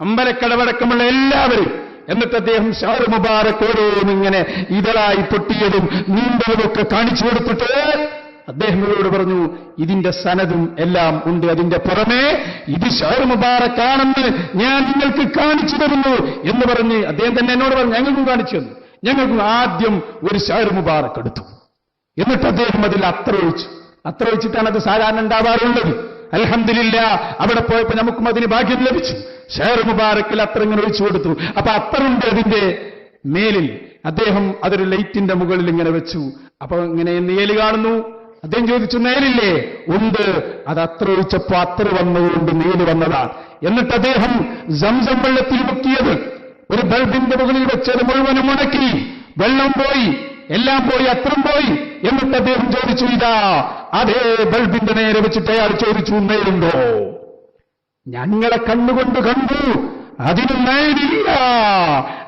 അമ്പലക്കടവടക്കമുള്ള എല്ലാവരും. എന്നിട്ട് അദ്ദേഹം ഷെയർ മുബാറക് ഓരോന്നിങ്ങനെ ഇതളായി പൊട്ടിയതും നീണ്ടതുമൊക്കെ കാണിച്ചു കൊടുത്തിട്ട് അദ്ദേഹം ഇവരോട് പറഞ്ഞു, ഇതിന്റെ സനദും എല്ലാം ഉണ്ട്. അതിന്റെ പുറമെ ഇത് ഷെയർ മുബാറക് ആണെന്ന് ഞാൻ നിങ്ങൾക്ക് കാണിച്ചു തരുന്നു എന്ന് പറഞ്ഞ് അദ്ദേഹം തന്നെ എന്നോട് പറഞ്ഞു, ഞങ്ങൾക്കും കാണിച്ചു തന്നു. ഞങ്ങൾക്കും ആദ്യം ഒരു ഷെയർ മുബാറക് എടുത്തു. എന്നിട്ട് അദ്ദേഹം അതിൽ അത്ര ഒഴിച്ചിട്ടാണ് അത് സാധാരണ ഉണ്ടാവാറുള്ളത്. അൽഹംദുലില്ലാ അവിടെ പോയപ്പോൾ നമുക്കും അതിന് ഭാഗ്യം ലഭിച്ചു. ഷെയർ മുബാറക്കിൽ അത്തർ ഇങ്ങനെ ഒഴിച്ചു കൊടുത്തു. അപ്പൊ അത്തറുണ്ട് അതിന്റെ മേലിൽ. അദ്ദേഹം അതൊരു ലൈറ്റിന്റെ മുകളിൽ ഇങ്ങനെ വെച്ചു. അപ്പൊ ഇങ്ങനെ നേല് കാണുന്നു. അദ്ദേഹം ചോദിച്ചു, നേലില്ലേ? ഉണ്ട്. അത് അത്ര ഒഴിച്ചപ്പോ അത്ര വന്നതുകൊണ്ട് നേല് വന്നതാണ്. എന്നിട്ട് അദ്ദേഹം സംസം വെള്ളത്തിൽ മുക്കിയത് ഒരു ബൾബിന്റെ മുകളിൽ വെച്ചത് മുഴുവനും ഉണക്കി. വെള്ളം പോയി, എല്ലാം പോയി, അത്രം പോയി. എന്നിട്ട് അദ്ദേഹം ചോദിച്ചു, ഇതാ അതേ ബൾബിന്റെ നേരെ വെച്ചിട്ട് അയാൾ ചോദിച്ചു, നേരുണ്ടോ? ഞങ്ങളെ കണ്ണുകൊണ്ട് കണ്ടു, അതിന് നേരില്ല.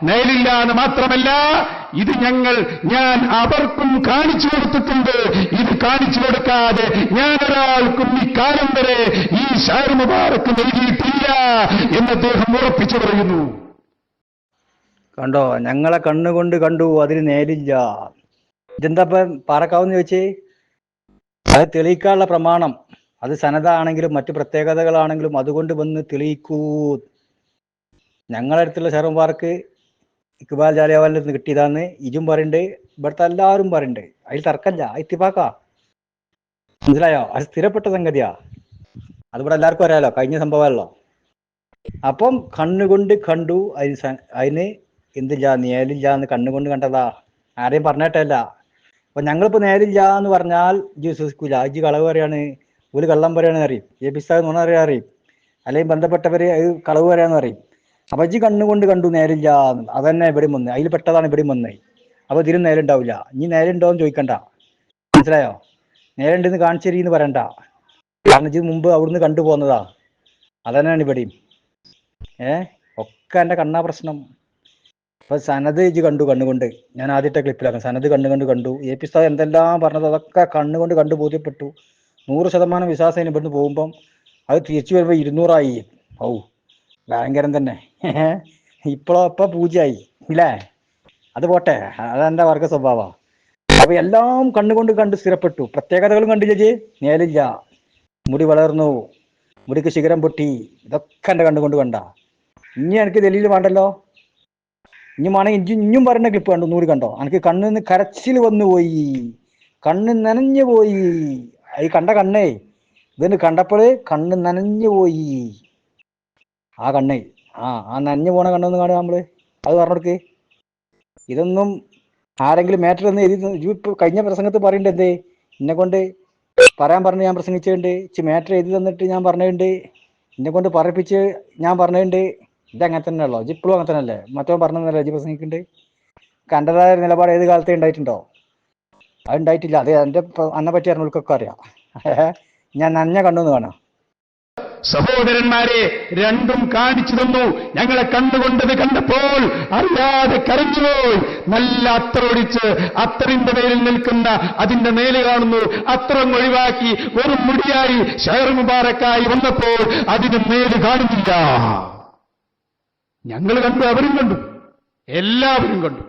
നേരില്ല എന്ന് മാത്രമല്ല, ഇത് ഞാൻ അവർക്കും കാണിച്ചു കൊടുത്തിട്ടുണ്ട്. ഇത് കാണിച്ചു കൊടുക്കാതെ ഞാൻ ഒരാൾക്കും ഈ കാലം വരെ ഈ ഷെയർ മുബാറക്ക് നൽകിയിട്ടില്ല എന്ന് അദ്ദേഹം ഉറപ്പിച്ചു പറയുന്നു. കണ്ടോ, ഞങ്ങളെ കണ്ണുകൊണ്ട് കണ്ടു, അതിന് നേരില്ല. ഇതെന്താ പാറക്കാവെന്ന് ചോദിച്ചേ? അത് തെളിയിക്കാനുള്ള പ്രമാണം, അത് സനദാണെങ്കിലും മറ്റു പ്രത്യേകതകളാണെങ്കിലും അതുകൊണ്ട് വന്ന് തെളിയിക്കൂ. ഞങ്ങളുടെ അടുത്തുള്ള ഷെയർ മുബാറക്ക് ഇക്ബാൽ ജാലിയാവാലിൽ നിന്ന് കിട്ടിയതാന്ന് ഇജും പറയുന്നുണ്ട്, ഇവിടുത്തെ എല്ലാവരും പറയുന്നുണ്ട്. അതിൽ തർക്കമില്ല, ഇത്തിഫാക്കാ. മനസ്സിലായോ? അത് സ്ഥിരപ്പെട്ട സംഗതിയാ. അതിവിടെ എല്ലാവർക്കും അറിയാലോ, കഴിഞ്ഞ സംഭവമല്ലോ. അപ്പം കണ്ണുകൊണ്ട് കണ്ടു, അതിന് എന്തില്ല, നേരില്ല എന്ന് കണ്ണുകൊണ്ട് കണ്ടതാ. ആരെയും പറഞ്ഞിട്ടല്ല. അപ്പൊ ഞങ്ങളിപ്പോ നേരില്ല എന്ന് പറഞ്ഞാൽ ഇജ് വിശ്വസിക്കൂല. ഇജ് കളവ് പറയാണ്, ഒരു കള്ളം പറയാന്ന് അറിയും. പുസ്തകം നുണ അറിയാം, അല്ലെങ്കിൽ ബന്ധപ്പെട്ടവര് അത് കളവ് പറയാന്ന് അറിയും. അപ്പൊ ഇജ് കണ്ണുകൊണ്ട് കണ്ടു നേരില്ല, അതന്നെ ഇവിടെയും വന്ന്, അതിൽ പെട്ടതാണ് ഇവിടെയും വന്നത്. അപ്പൊ ഇതിലും നേരുണ്ടാവില്ല. ഇനി നേരുണ്ടോന്ന് ചോദിക്കണ്ട. മനസ്സിലായോ? നേരുണ്ടെന്ന് കാണിച്ചെരിന്ന് പറയണ്ട. കാരണം ഇജ് മുമ്പ് അവിടുന്ന് കണ്ടു പോന്നതാ. അതന്നെയാണ് ഇവിടെയും. ഒക്കെ എന്റെ കണ്ണാ പ്രശ്നം. അപ്പൊ സനത് ഇജ് കണ്ടു കണ്ണുകൊണ്ട്. ഞാൻ ആദ്യത്തെ ക്ലിപ്പിലാക്കാം. സനത് കണ്ടു. പുസ്തകം എന്തെല്ലാം പറഞ്ഞത് അതൊക്കെ കണ്ണുകൊണ്ട് കണ്ടു ബോധ്യപ്പെട്ടു. 100% വിശ്വാസം ഇവിടുന്ന് പോകുമ്പം അത് തിരിച്ചു വരുമ്പോ 200 ഔ ഭയങ്കരം തന്നെ. ഇപ്പൊ പൂജയായി ഇല്ലേ? അത് പോട്ടെ, അതെന്റെ വർഗ സ്വഭാവ. അപ്പൊ എല്ലാം കണ്ണുകൊണ്ട് കണ്ട് സ്ഥിരപ്പെട്ടു. പ്രത്യേകതകളും കണ്ടില്ലേ? നേലില്ല, മുടി വളർന്നു, മുടിക്ക് ശിഖരം പൊട്ടി, ഇതൊക്കെ എന്റെ കണ്ണുകൊണ്ട് കണ്ട. ഇനി എനിക്ക് ദലീൽ വേണ്ടല്ലോ. ഇനി വേണമെങ്കിൽ ഇഞ്ഞും പറയുന്ന ക്ലിപ്പ് കണ്ടു, ഒന്നുകൂടി കണ്ടോ? എനിക്ക് കണ്ണിന്ന് കരച്ചിൽ വന്നു പോയി, കണ്ണ് നനഞ്ഞു പോയി. ഈ കണ്ട കണ്ണേ, ഇതിന് കണ്ടപ്പോൾ കണ്ണ് നനഞ്ഞു പോയി. ആ കണ്ണേ, ആ നനഞ്ഞു പോണ കണ്ണൊന്ന് കാണുക നമ്മള്. അത് പറഞ്ഞെടുക്ക്. ഇതൊന്നും ആരെങ്കിലും മാറ്റർ എന്ന് എഴുതി ഇപ്പൊ കഴിഞ്ഞ പ്രസംഗത്ത് പറയണ്ടേ? എന്തേ എന്നെ കൊണ്ട് പറയാൻ പറഞ്ഞ് ഞാൻ പ്രസംഗിച്ചിട്ടുണ്ട്. മാറ്റർ എഴുതി തന്നിട്ട് ഞാൻ പറഞ്ഞിട്ടുണ്ട്. എന്നെ കൊണ്ട് പറയിപ്പിച്ച് ഞാൻ പറഞ്ഞിട്ടുണ്ട്. ഇതങ്ങനെ തന്നെ ഉള്ളോ? ഇപ്പോഴും അങ്ങനെ തന്നെ അല്ലേ? മറ്റോ പറഞ്ഞല്ലേ ജി പ്രസംഗിക്കുന്നുണ്ട്? കണ്ടതായ നിലപാട് ഏത് കാലത്തെ ഉണ്ടായിട്ടുണ്ടോ? അത് ഉണ്ടായിട്ടില്ല. അത് എന്നെ പറ്റി അറിഞ്ഞവർക്കൊക്കെ അറിയാം. ഞാൻ നനഞ്ഞ കണ്ണൊന്ന് കാണാം. സഹോദരന്മാരെ, രണ്ടും കാണിച്ചു തന്നു. ഞങ്ങളെ കണ്ടുകൊണ്ടത് കണ്ടപ്പോൾ അറിയാതെ കരഞ്ഞുപോയി. നല്ല അത്രൊടിച്ച് അത്തറിന്റെ മേലിൽ നിൽക്കുന്ന അതിന്റെ മേലെ കാണുന്നു. അത്രം ഒഴിവാക്കി ഒരു മുടിയായി ഷെയർ മുബാറക്കായി വന്നപ്പോൾ അതിന് മേല് കാണുന്നില്ല. ഞങ്ങൾ കണ്ടു, അവരും കണ്ടു, എല്ലാവരും കണ്ടു.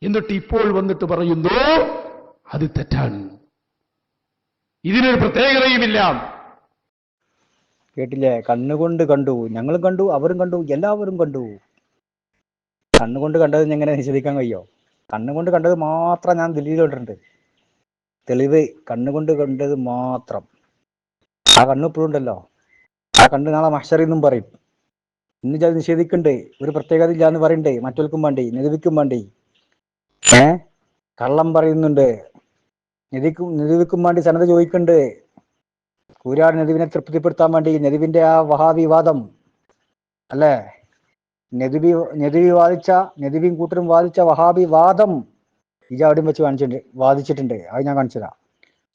എന്നിട്ട് ഇപ്പോൾ വന്നിട്ട് പറയുന്നു അത് തെറ്റാണ്, ഇതിനൊരു പ്രത്യേകതയുമില്ല. കേട്ടില്ലേ? കണ്ണുകൊണ്ട് കണ്ടു, ഞങ്ങളും കണ്ടു, അവരും കണ്ടു, എല്ലാവരും കണ്ടു. കണ്ണുകൊണ്ട് കണ്ടത് എങ്ങനെ നിഷേധിക്കാൻ കഴിയോ? കണ്ണുകൊണ്ട് കണ്ടത് മാത്രം ഞാൻ ദില്ലിയിലോട്ടുണ്ട്. തെളിവ് കണ്ണുകൊണ്ട് കണ്ടത് മാത്രം. ആ കണ്ണ് ഇപ്പോഴും ഉണ്ടല്ലോ. ആ കണ്ണ് നാളെ മഹ്ശറിന്നും പറയും. ഇന്ന് ഞാൻ നിഷേധിക്കണ്ടേ, ഒരു പ്രത്യേകത ഇല്ല എന്ന് പറയണ്ടേ, മറ്റവർക്കും വേണ്ടി, നിലവിക്കും വേണ്ടി. കള്ളം പറയുന്നുണ്ട്, നിലവിക്കും വേണ്ടി സനത ചോദിക്കണ്ട്. കൂരാട് നെതുവിനെ തൃപ്തിപ്പെടുത്താൻ വേണ്ടി നെതുവിന്റെ ആ വഹാബി വാദം അല്ലേ? നെതുവിയും കൂട്ടരും വാദിച്ച വഹാബി വാദം ഇജ അവിടെയും വെച്ച് വാദിച്ചിട്ടുണ്ട്. അത് ഞാൻ കാണിച്ചതാ.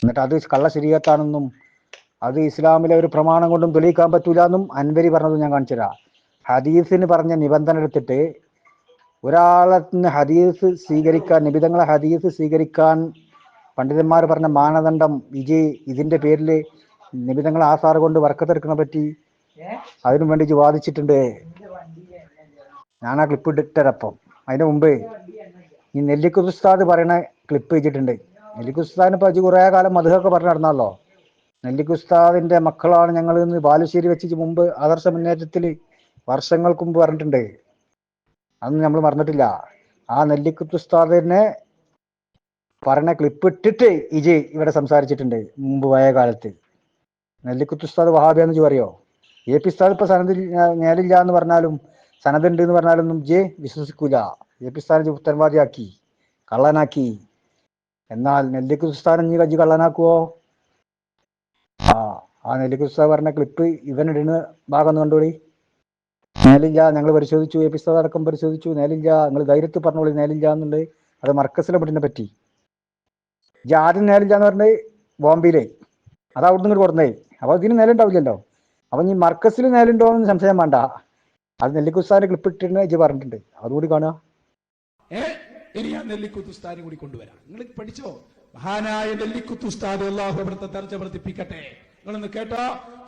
എന്നിട്ട് അത് കള്ള ശരീഅത്താണെന്നും അത് ഇസ്ലാമിലെ ഒരു പ്രമാണം കൊണ്ടും തെളിയിക്കാൻ പറ്റൂല എന്നും അൻവരി പറഞ്ഞതും ഞാൻ കാണിച്ചതാ. ഹദീസിന് പറഞ്ഞ നിബന്ധന എടുത്തിട്ട് ഒരാളെ ഹദീസ് സ്വീകരിക്കാൻ, നിബിധങ്ങളെ ഹദീസ് സ്വീകരിക്കാൻ പണ്ഡിതന്മാർ പറഞ്ഞ മാനദണ്ഡം ഇതിന്റെ പേരിൽ നിബിധങ്ങൾ ആസാറ് കൊണ്ട് വർക്കത്തെടുക്കണ പറ്റി അതിനു വേണ്ടി വാദിച്ചിട്ടുണ്ട്. ഞാൻ ആ ക്ലിപ്പ് ഇട്ടരപ്പം. അതിന്റെ മുമ്പ് ഈ നെല്ലിക്കുസ്താദ് പറയുന്ന ക്ലിപ്പ് വെച്ചിട്ടുണ്ട്. നെല്ലിക്കുസ്താദിന് ഇപ്പൊ കുറെ കാലം മധുഹൊക്കെ പറഞ്ഞു നടന്നല്ലോ. നെല്ലിക്കുസ്താദിന്റെ മക്കളാണ് ഞങ്ങൾ ഇന്ന് ബാലുശ്ശേരി വെച്ച് മുമ്പ് ആദർശ മുന്നേറ്റത്തിൽ വർഷങ്ങൾക്ക് മുമ്പ് പറഞ്ഞിട്ടുണ്ട്. അതൊന്നും നമ്മൾ മറന്നിട്ടില്ല. ആ നെല്ലിക്കുസ്താദിനെ പറഞ്ഞ ക്ലിപ്പ് ഇട്ടിട്ട് ഇവിടെ സംസാരിച്ചിട്ടുണ്ട് മുമ്പ് പഴയ കാലത്ത്. നെല്ലിക്കുത്തുസ്താദ് വഹാബിയാന്ന് പറയോ? എ പി ഉസ്താദ് ഇപ്പൊ സനത് നേരില്ല എന്ന് പറഞ്ഞാലും സനത് ഉണ്ട് എന്ന് പറഞ്ഞാലൊന്നും ജെ വിശ്വസിക്കൂല. എ പി ഉസ്താദ് ഉത്തരവാദിയാക്കി, കള്ളനാക്കി. എന്നാൽ നെല്ലിക്കുത്ത് ഉസ്താദ് നീ കജ്ജി കള്ളനാക്കുവോ? ആ നെല്ലിക്കുത്ത് ഉസ്താദ് പറഞ്ഞ ക്ലിപ്പ് ഇവനിടുന്ന ഭാഗം ഒന്ന് കണ്ടോളി. നേലില്ല, ഞങ്ങൾ പരിശോധിച്ചു, എ പി ഉസ്താദ് അടക്കം പരിശോധിച്ചു, നേലില്ല, നിങ്ങൾ ധൈര്യത്തിൽ പറഞ്ഞോളി നേലില്ല എന്നുള്ളത്. അത് മർക്കസിലെ വീടിനെ പറ്റി. ആദ്യം നേലില്ല എന്ന് പറഞ്ഞത് ബോംബെയിലെ, അത് അവിടുന്ന് ഇങ്ങോട്ട് കൊടുന്നേ. അപ്പൊ ഇതിന് നേലുണ്ടാവില്ലല്ലോ. അപ്പൊ ഈ മർക്കസിൽ നേലുണ്ടോ എന്ന് സംശയം വേണ്ട. അത് നെല്ലിക്കുസ്താന്റെ ക്ലിപ്പ് ഇട്ടിട്ട് ഇജ്ജ് പറഞ്ഞിട്ടുണ്ട്, അതുകൂടി കാണുക. ഇനി ഞാൻ നെല്ലിക്കുത്ത് ഉസ്താദിനെ കൂടി കൊണ്ടുവരാം. നിങ്ങൾ പഠിച്ചോ? മഹാനായ നെല്ലിക്കുത്ത് ഉസ്താദ് അല്ലാഹു അവിടുത്തെ ദർജ വർദ്ധിപ്പിക്കട്ടെ. നിങ്ങളൊന്ന് കേട്ടോ.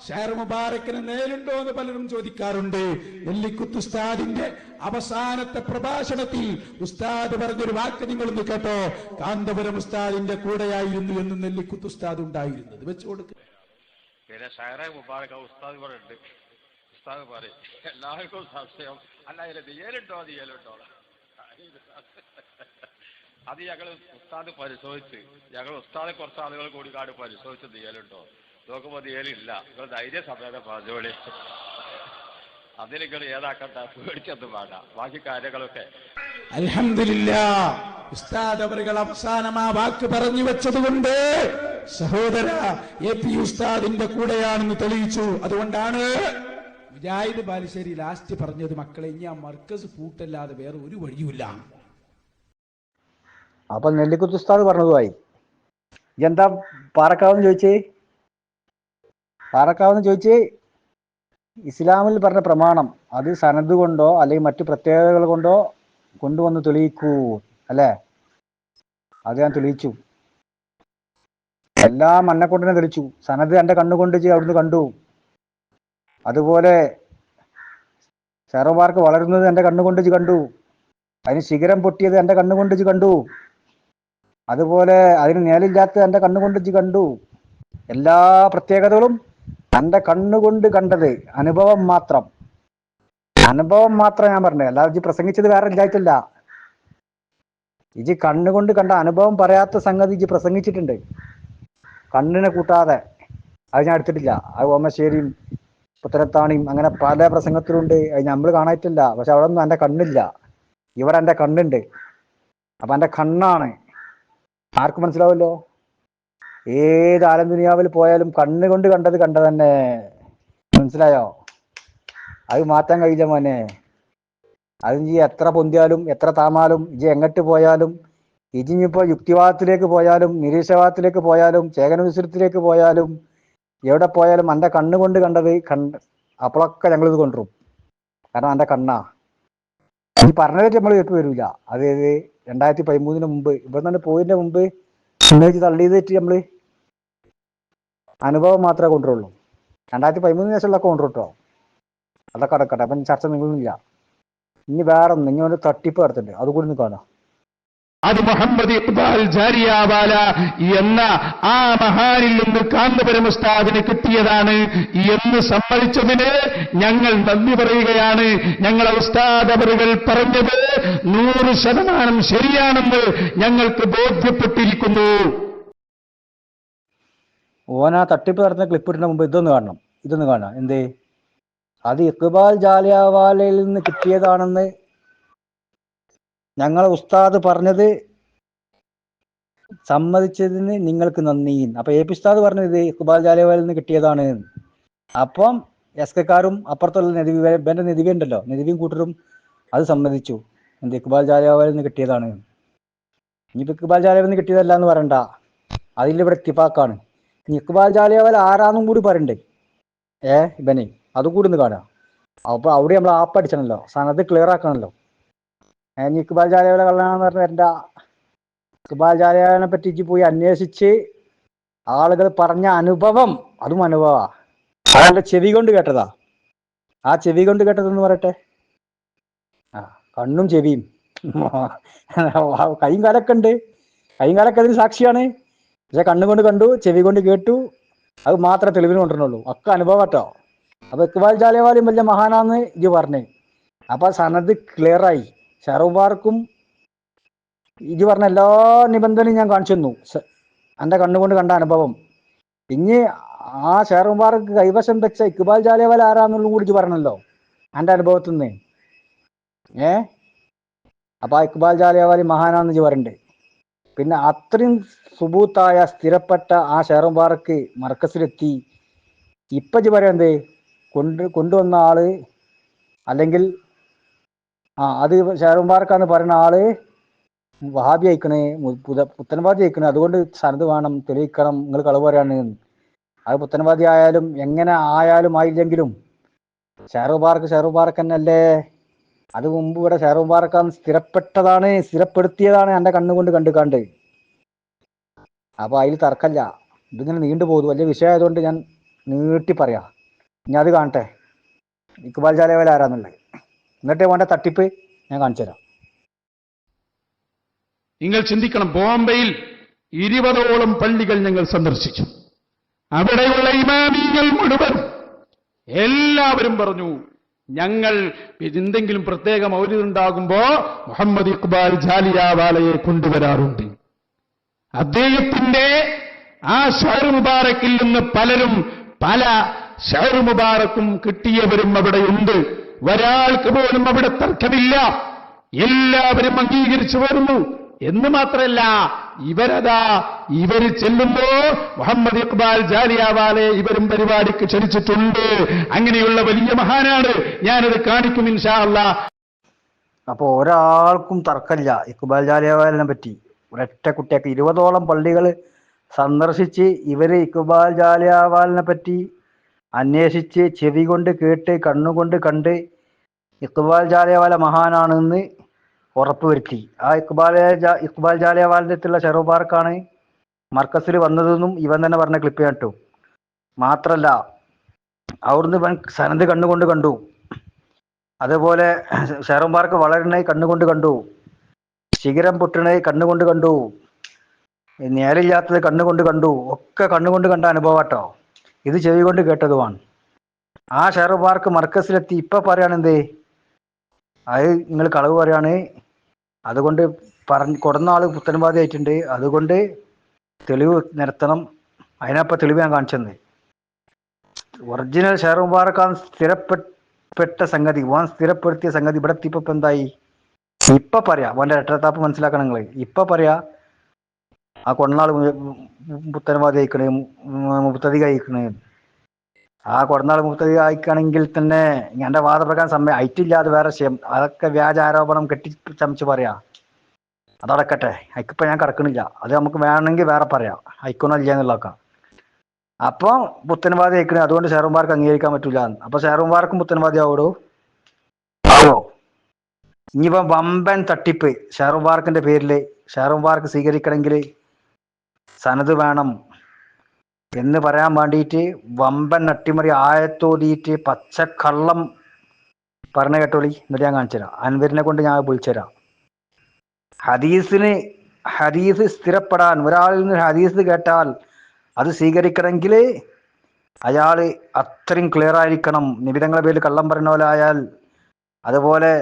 ഷെയർ മുബാറക്കിന് നേരുണ്ടോ എന്ന് പലരും ചോദിക്കാറുണ്ട്. നെല്ലിക്കുത്ത് ഉസ്താദിന്റെ അവസാനത്തെ പ്രഭാഷണത്തിൽ ഉസ്താദ് പറഞ്ഞൊരു വാക്ക് നിങ്ങളൊന്ന് കേട്ടോ. കാന്തപുരം ഉസ്താദിന്റെ കൂടെയായിരുന്നു എന്ന് നെല്ലിക്കുത്ത് ഉസ്താദ് ഉണ്ടായിരുന്നത് വെച്ചു കൊടുക്കുക. പിന്നെ ഷെയറെ മുബാറക്ക ഉസ്താദ് പറയുന്നുണ്ട്. ഉസ്താദ് പറയും എല്ലാവർക്കും സംശയം, അല്ല അതിൽ നീയലുണ്ടോ നീയലുണ്ടോ. അത് ഞങ്ങൾ ഉസ്താദ് പരിശോധിച്ച്, ഞങ്ങൾ ഉസ്താദ് കുറച്ച് ആളുകൾ കൂടി കാട് പരിശോധിച്ച് നീയലുണ്ടോ നോക്കുമ്പോൾ നീയലില്ല. നിങ്ങൾ ധൈര്യ സമയത്ത് പറഞ്ഞോളി. അതിൽ നിങ്ങൾ ഏതാക്കണ്ട, പേടിച്ചൊന്നും വേണ്ട. ബാക്കി കാര്യങ്ങളൊക്കെ അൽഹംദുലില്ലാഹ് ഉസ്താദ് അവர்கள் അവസാനം ആ വാക്ക് പറഞ്ഞു വെച്ചതുകൊണ്ട് സഹോദര എ പി ഉസ്താദിന്റെ കൂടെയാണെന്ന് തെളിയിച്ചു. അതുകൊണ്ടാണ് മുജാഹിദ് ബാലുശ്ശേരി ലാസ്റ്റ് പറഞ്ഞത്, മക്കളെ ഇനി ആ മർക്കസ് പൂട്ടല്ലാതെ വേറെ ഒരു വഴിയുമില്ല. അപ്പൊ നെല്ലിക്കുത്ത് ഉസ്താദ് പറഞ്ഞതുമായി എന്താ പാറക്കാവെന്ന് ചോദിച്ചേ? പാറക്കാവെന്ന് ചോദിച്ചേ ഇസ്ലാമിൽ പറഞ്ഞ പ്രമാണം അത് സനദ് കൊണ്ടോ അല്ലെങ്കിൽ മറ്റു പ്രത്യേകതകൾ കൊണ്ടോ കൊണ്ടുവന്ന് തെളിയിക്കൂ അല്ലേ? അത് ഞാൻ തെളിയിച്ചു. എല്ലാം എന്നെക്കൊണ്ടിനെ തെളിച്ചു. സനദ് എൻ്റെ കണ്ണുകൊണ്ട് അവിടുന്ന് കണ്ടു. അതുപോലെ ഷെയർമാർക്ക് വളരുന്നത് എൻ്റെ കണ്ണുകൊണ്ട് കണ്ടു. അതിന് ശിഖരം പൊട്ടിയത് എൻ്റെ കണ്ണുകൊണ്ട് കണ്ടു. അതുപോലെ അതിന് നേലില്ലാത്ത എൻ്റെ കണ്ണുകൊണ്ട് കണ്ടു. എല്ലാ പ്രത്യേകതകളും എൻ്റെ കണ്ണുകൊണ്ട് കണ്ടത്. അനുഭവം മാത്രം, അനുഭവം മാത്രം ഞാൻ പറഞ്ഞത്. അല്ലാതെ ഇജ്ജ് പ്രസംഗിച്ചത് വേറെ ഇല്ലായിട്ടില്ല. ഇജ്ജ് കണ്ണുകൊണ്ട് കണ്ട അനുഭവം പറയാത്ത സംഗതി ഇജ്ജ് പ്രസംഗിച്ചിട്ടുണ്ട്, കണ്ണിനെ കൂട്ടാതെ. അത് ഞാൻ എടുത്തിട്ടില്ല. അത് ഓമശ്ശേരിയും പുത്തനത്താണിയും അങ്ങനെ പല പ്രസംഗത്തിലുണ്ട്. അത് നമ്മൾ കാണായിട്ടില്ല. പക്ഷെ അവിടെ ഒന്നും എൻ്റെ കണ്ണില്ല. ഇവിടെ എൻ്റെ കണ്ണുണ്ട്. അപ്പൊ എൻ്റെ കണ്ണാണ്. ആർക്കും മനസ്സിലാവല്ലോ. ഏത് ആലം ദുനിയാവിൽ പോയാലും കണ്ണുകൊണ്ട് കണ്ടത് തന്നെ. മനസ്സിലായോ? അത് മാറ്റാൻ കഴിയില്ല മോനെ. അത് ഇജ്ജ് എത്ര പൊന്തിയാലും എത്ര താമാലും ഇജ്ജ് എങ്ങോട്ട് പോയാലും, ഇജിഞ്ഞിപ്പോ യുക്തിവാദത്തിലേക്ക് പോയാലും നിരീക്ഷവാദത്തിലേക്ക് പോയാലും ചേകനവിസരത്തിലേക്ക് പോയാലും എവിടെ പോയാലും എൻ്റെ കണ്ണുകൊണ്ട് കണ്ടത് അപ്പോഴൊക്കെ ഞങ്ങളിത് കൊണ്ടുവരും. കാരണം എൻ്റെ കണ്ണാ. ഈ പറഞ്ഞതായിട്ട് നമ്മൾ കേട്ട് വരില്ല. അതായത് 2013 മുമ്പ് ഇവിടെ തന്നെ പോയതിന്റെ മുമ്പ് ഉന്നയിച്ച് തള്ളിയതായിട്ട് നമ്മള് അനുഭവം മാത്രമേ കൊണ്ടുവരുള്ളൂ. 2013 ശേഷമുള്ളൊക്കെ കൊണ്ടുവരും കേട്ടോ. അതൊക്കെ അടക്കട്ടെ. അപ്പം ചർച്ച നിങ്ങളൊന്നുമില്ല. ഇനി വേറെ ഒന്ന് ഇങ്ങനെ തട്ടിപ്പ് നടത്തുന്നുണ്ട്, അതുകൂടി ഒന്ന് കാണാം. അത് മുഹമ്മദ് ഇഖ്ബാൽ ജാരിയാവാല എന്ന ആ മഹാനിൽ നിന്ന് കാന്തപുരം ഉസ്താദിന് കിട്ടിയതാണ് എന്ന് സമ്മതിച്ചതിന് ഞങ്ങൾ നന്ദി പറയുകയാണ്. ഞങ്ങളെ ഉസ്താദ് അവറുകൾ പറഞ്ഞത് 100% ശരിയാണെന്ന് ഞങ്ങൾക്ക് ബോധ്യപ്പെട്ടിരിക്കുന്നു. ഓനാ തട്ടിപ്പ് നടത്തുന്ന ക്ലിപ്പ് ഇടുന്ന മുമ്പ് ഇതൊന്ന് കാണാം. എന്തേ? അത് ഇഖ്ബാൽ ജാലിയാവാലയിൽ നിന്ന് കിട്ടിയതാണെന്ന് ഞങ്ങളെ ഉസ്താദ് പറഞ്ഞത് സമ്മതിച്ചതിന് നിങ്ങൾക്ക് നന്ദി. അപ്പൊ എ പി ഉസ്താദ് പറഞ്ഞത് ഇഖ്ബാൽ ജാലിയാവാലയിൽ നിന്ന് കിട്ടിയതാണ്. അപ്പം എസ് കെക്കാരും അപ്പുറത്തുള്ള എന്റെ നിധിവി ഉണ്ടല്ലോ, നിധിവിയും കൂട്ടരും അത് സമ്മതിച്ചു. എന്ത് ഇഖ്ബാൽ ജാലിയാവാലയിൽ നിന്ന് കിട്ടിയതാണ്. ഇനിയിപ്പോ ഇഖ്ബാൽ ജാലിയാവാലിൽ നിന്ന് കിട്ടിയതല്ല എന്ന് പറയണ്ട, അതിലിവിടെ ഇത്തിഫാക്കാണ്. ഇനി ഇഖ്ബാൽ ജാലിയാവാല ആരാന്നും കൂടി പറയണ്ടേ ഇവനെ, അതും കൂടി ഒന്ന് കാണാം. അപ്പൊ അവിടെ നമ്മൾ ആപ്പടിച്ചണല്ലോ, സനത് ക്ലിയർ ആക്കണല്ലോ. ഇനി ഇഖ്ബാൽ ജാലിയാവാല കള്ളനാണെന്ന് പറഞ്ഞ വരണ്ട. ഇഖ്ബാൽ ജാലിയാവാലിനെ പറ്റി ഇജ്ജ് പോയി അന്വേഷിച്ച് ആളുകൾ പറഞ്ഞ അനുഭവം, അതും അനുഭവ. അയാളുടെ ചെവി കൊണ്ട് കേട്ടതാ. ആ ചെവി കൊണ്ട് കേട്ടതെന്ന് പറയട്ടെ. കണ്ണും ചെവിയും കൈയും കാലൊക്കെ ഉണ്ട്. കൈയും കാലൊക്കെ അതിന് സാക്ഷിയാണ്. പക്ഷെ കണ്ണുകൊണ്ട് കണ്ടു, ചെവി കൊണ്ട് കേട്ടു, അത് മാത്രമേ തെളിവിന് കൊണ്ടുവരുന്നുള്ളൂ. ഒക്കെ അനുഭവം കേട്ടോ. അപ്പൊ ഇഖ്ബാൽ ജാലിയാവാലും വലിയ മഹാനാന്ന് ഇജ്ജ് പറഞ്ഞേ. അപ്പൊ സനത് ക്ലിയറായി. ഷെയർമാർക്കും ഇജ്ജ് പറഞ്ഞ എല്ലാ നിബന്ധനയും ഞാൻ കാണിച്ചു തന്നു, എൻ്റെ കണ്ണുകൊണ്ട് കണ്ട അനുഭവം. ഇനി ആ ഷെയർ മുബാറക്ക് കൈവശം വെച്ച ഇക്ബാൽ ജാലിയവാല ആരാന്നുള്ളതും കൂടി പറഞ്ഞല്ലോ എൻ്റെ അനുഭവത്തിൽ നിന്ന്. അപ്പൊ ആ ഇക്ബാൽ ജാലിയവാലി മഹാനാന്ന് പറയുന്നുണ്ട്. പിന്നെ അത്രയും സുബൂത്തായ സ്ഥിരപ്പെട്ട ആ ഷെയർ മുബാറക്ക് മർക്കസിലെത്തി ഇപ്പജ് പറയാ കൊണ്ടുവന്ന ആള് അല്ലെങ്കിൽ അത് ഷെയർ മുബാറക്കാന്ന് പറയുന്ന ആള് വഹാബി അയക്കണേ, പുത്തൻവാദി അയക്കണേ, അതുകൊണ്ട് സനത് വേണം, തെളിയിക്കണം, നിങ്ങൾ കളവ് പറയാണ്. അത് പുത്തൻവാദി ആയാലും എങ്ങനെ ആയാലും ആയില്ലെങ്കിലും ഷെയർ മുബാറക്ക് തന്നെയല്ലേ. അത് മുമ്പ് ഇവിടെ ഷെയർ മുബാറക്കാന്ന് സ്ഥിരപ്പെടുത്തിയതാണ് എൻ്റെ കണ്ണുകൊണ്ട് കണ്ടുകാണ്ട്. അപ്പൊ അതിൽ തർക്കമില്ല. ഇതിങ്ങനെ നീണ്ടുപോകും, വലിയ വിഷയമായതുകൊണ്ട് ഞാൻ നീട്ടി പറയാം. ഇനി അത് കാണട്ടെ ഇക്ബാൽ ജാലിയവാല ആരാന്നുള്ളത്. എന്നിട്ട് വേണ്ട തട്ടിപ്പ് ഞാൻ കാണിച്ചു തരാം. നിങ്ങൾ ചിന്തിക്കണം, ബോംബെയിൽ 20ഓളം പള്ളികൾ ഞങ്ങൾ സന്ദർശിച്ചു. അവിടെയുള്ള ഇമാമികൾ മുഴുവൻ എല്ലാവരും പറഞ്ഞു, ഞങ്ങൾ എന്തെങ്കിലും പ്രത്യേക മൗലിദ് ഉണ്ടാകുമ്പോ മുഹമ്മദ് ഇഖ്ബാൽ ജാലിയവാലയെ കൊണ്ടുവരാറുണ്ട്. അദ്ദേഹത്തിന്റെ ആ ഷെയർ മുബാറക്കിൽ നിന്ന് പലരും പല ഷെയർ മുബാറക്കും കിട്ടിയവരും അവിടെയുണ്ട്. ഒരാൾക്ക് പോലും അവിടെ തർക്കമില്ല. എല്ലാവരും അംഗീകരിച്ചു വരുന്നു. എന്ന് മാത്രമല്ല, ഇവര് ചെല്ലുമ്പോ മുഹമ്മദ് ഇഖ്ബാൽ ജാലിയവാലയെ ഇവരും പരിപാടിക്ക് ക്ഷണിച്ചിട്ടുണ്ട്. അങ്ങനെയുള്ള വലിയ മഹാനാണ്. ഞാനത് കാണിക്കും ഇൻഷാ അല്ലാഹ്. അപ്പൊ ഒരാൾക്കും തർക്കമില്ല ഇഖ്ബാൽ ജാലിയവാലിനെ പറ്റി. ഒരൊറ്റ കുട്ടിയൊക്കെ 20ഓളം പള്ളികൾ സന്ദർശിച്ച് ഇവര് ഇഖ്ബാൽ ജാലിയവാലിനെ പറ്റി അന്വേഷിച്ച് ചെവി കൊണ്ട് കേട്ട് കണ്ണുകൊണ്ട് കണ്ട് ഇഖ്ബാൽ ജാലിയവാല മഹാനാണെന്ന് ഉറപ്പുവരുത്തി. ആ ഇഖ്ബാൽ ജാലിയവാലിന്റെ അടുത്തുള്ള ഷെയർ മുബാറക്കാണ് മർക്കസിൽ വന്നതെന്നും ഇവൻ തന്നെ പറഞ്ഞ ക്ലിപ്പ് കേട്ടു. മാത്രല്ല അവിടുന്ന് ഇവൻ സനത് കണ്ണുകൊണ്ട് കണ്ടു. അതേപോലെ ഷെയർ മുബാറക്ക് വളരണേ കണ്ണുകൊണ്ട് കണ്ടു, ശിഖരം പൊട്ടണേ കണ്ണുകൊണ്ട് കണ്ടു, നേരില്ലാത്തത് കണ്ണുകൊണ്ട് കണ്ടു. ഒക്കെ കണ്ണുകൊണ്ട് കണ്ട അനുഭവട്ടോ. ഇത് ചെവി കൊണ്ട് കേട്ടതുമാണ്. ആ ഷെയർ മുബാറക്ക് മർക്കസിലെത്തി ഇപ്പൊ പറയാണെന്തേ, അത് നിങ്ങൾ കളവ് പറയാണ്, അതുകൊണ്ട് കൊടുന്ന ആള് പുത്തൻവാദി ആയിട്ടുണ്ട്, അതുകൊണ്ട് തെളിവ് നിരത്തണം. അതിനപ്പ തെളിവ് ഞാൻ കാണിച്ചെന്ന്. ഒറിജിനൽ ഷെയർ മുബാറക്കാണ് സ്ഥിരപ്പെട്ട സംഗതി, ഓൻ സ്ഥിരപ്പെടുത്തിയ സംഗതി ഇവിടെ എത്തിയപ്പോ എന്തായി? ഇപ്പൊ പറയാ ഓന്റെ രട്ടത്താപ്പ് മനസ്സിലാക്കണം നിങ്ങൾ. ഇപ്പൊ പറയാ ആ കൊടനാള് പുത്തൻവാദി അയക്കണേ, മുത്തതി അയക്കണേ. ആ കൊടനാൾ മുത്തതി അയക്കുകയാണെങ്കിൽ തന്നെ എന്റെ വാദപ്രകാരം അയറ്റില്ലാതെ വേറെ വിഷയം. അതൊക്കെ വ്യാജ ആരോപണം കെട്ടിച്ചമച്ച് പറയാ. അതടക്കട്ടെ, അയക്കിപ്പോ ഞാൻ കിടക്കണില്ല. അത് നമുക്ക് വേണമെങ്കിൽ വേറെ പറയാം, അയക്കണോ ഇല്ല എന്നുള്ളതൊക്കെ. അപ്പൊ പുത്തൻവാദി അയക്കണേ, അതുകൊണ്ട് ഷെയർ മുബാറക്ക് അംഗീകരിക്കാൻ പറ്റൂല. അപ്പൊ ഷെയർ മുബാറക്കും പുത്തൻവാദി ആവോ? ഇനിയിപ്പോ വമ്പൻ തട്ടിപ്പ് ഷെയർ മുബാറക്കിന്റെ പേരില്. ഷെയർ മുബാറക്ക് സ്വീകരിക്കണമെങ്കിൽ സനത് വേണം എന്ന് പറയാൻ വേണ്ടിയിട്ട് വമ്പൻ അട്ടിമറി ആയത്തോതിയിട്ട് പച്ചക്കള്ളം പറഞ്ഞ കേട്ടോളി. എന്നിട്ട് ഞാൻ കാണിച്ചുതരാം. അൻവരിനെ കൊണ്ട് ഞാൻ വിളിച്ചുതരാം. ഹദീസ് സ്ഥിരപ്പെടാൻ, ഒരാളിൽ നിന്ന് ഹദീസ് കേട്ടാൽ അത് സ്വീകരിക്കണമെങ്കിൽ അയാൾ അത്രയും ക്ലിയർ ആയിരിക്കണം. നിബിധങ്ങളുടെ പേരിൽ കള്ളം പറഞ്ഞ പോലെ ആയാൽ അതുപോലെ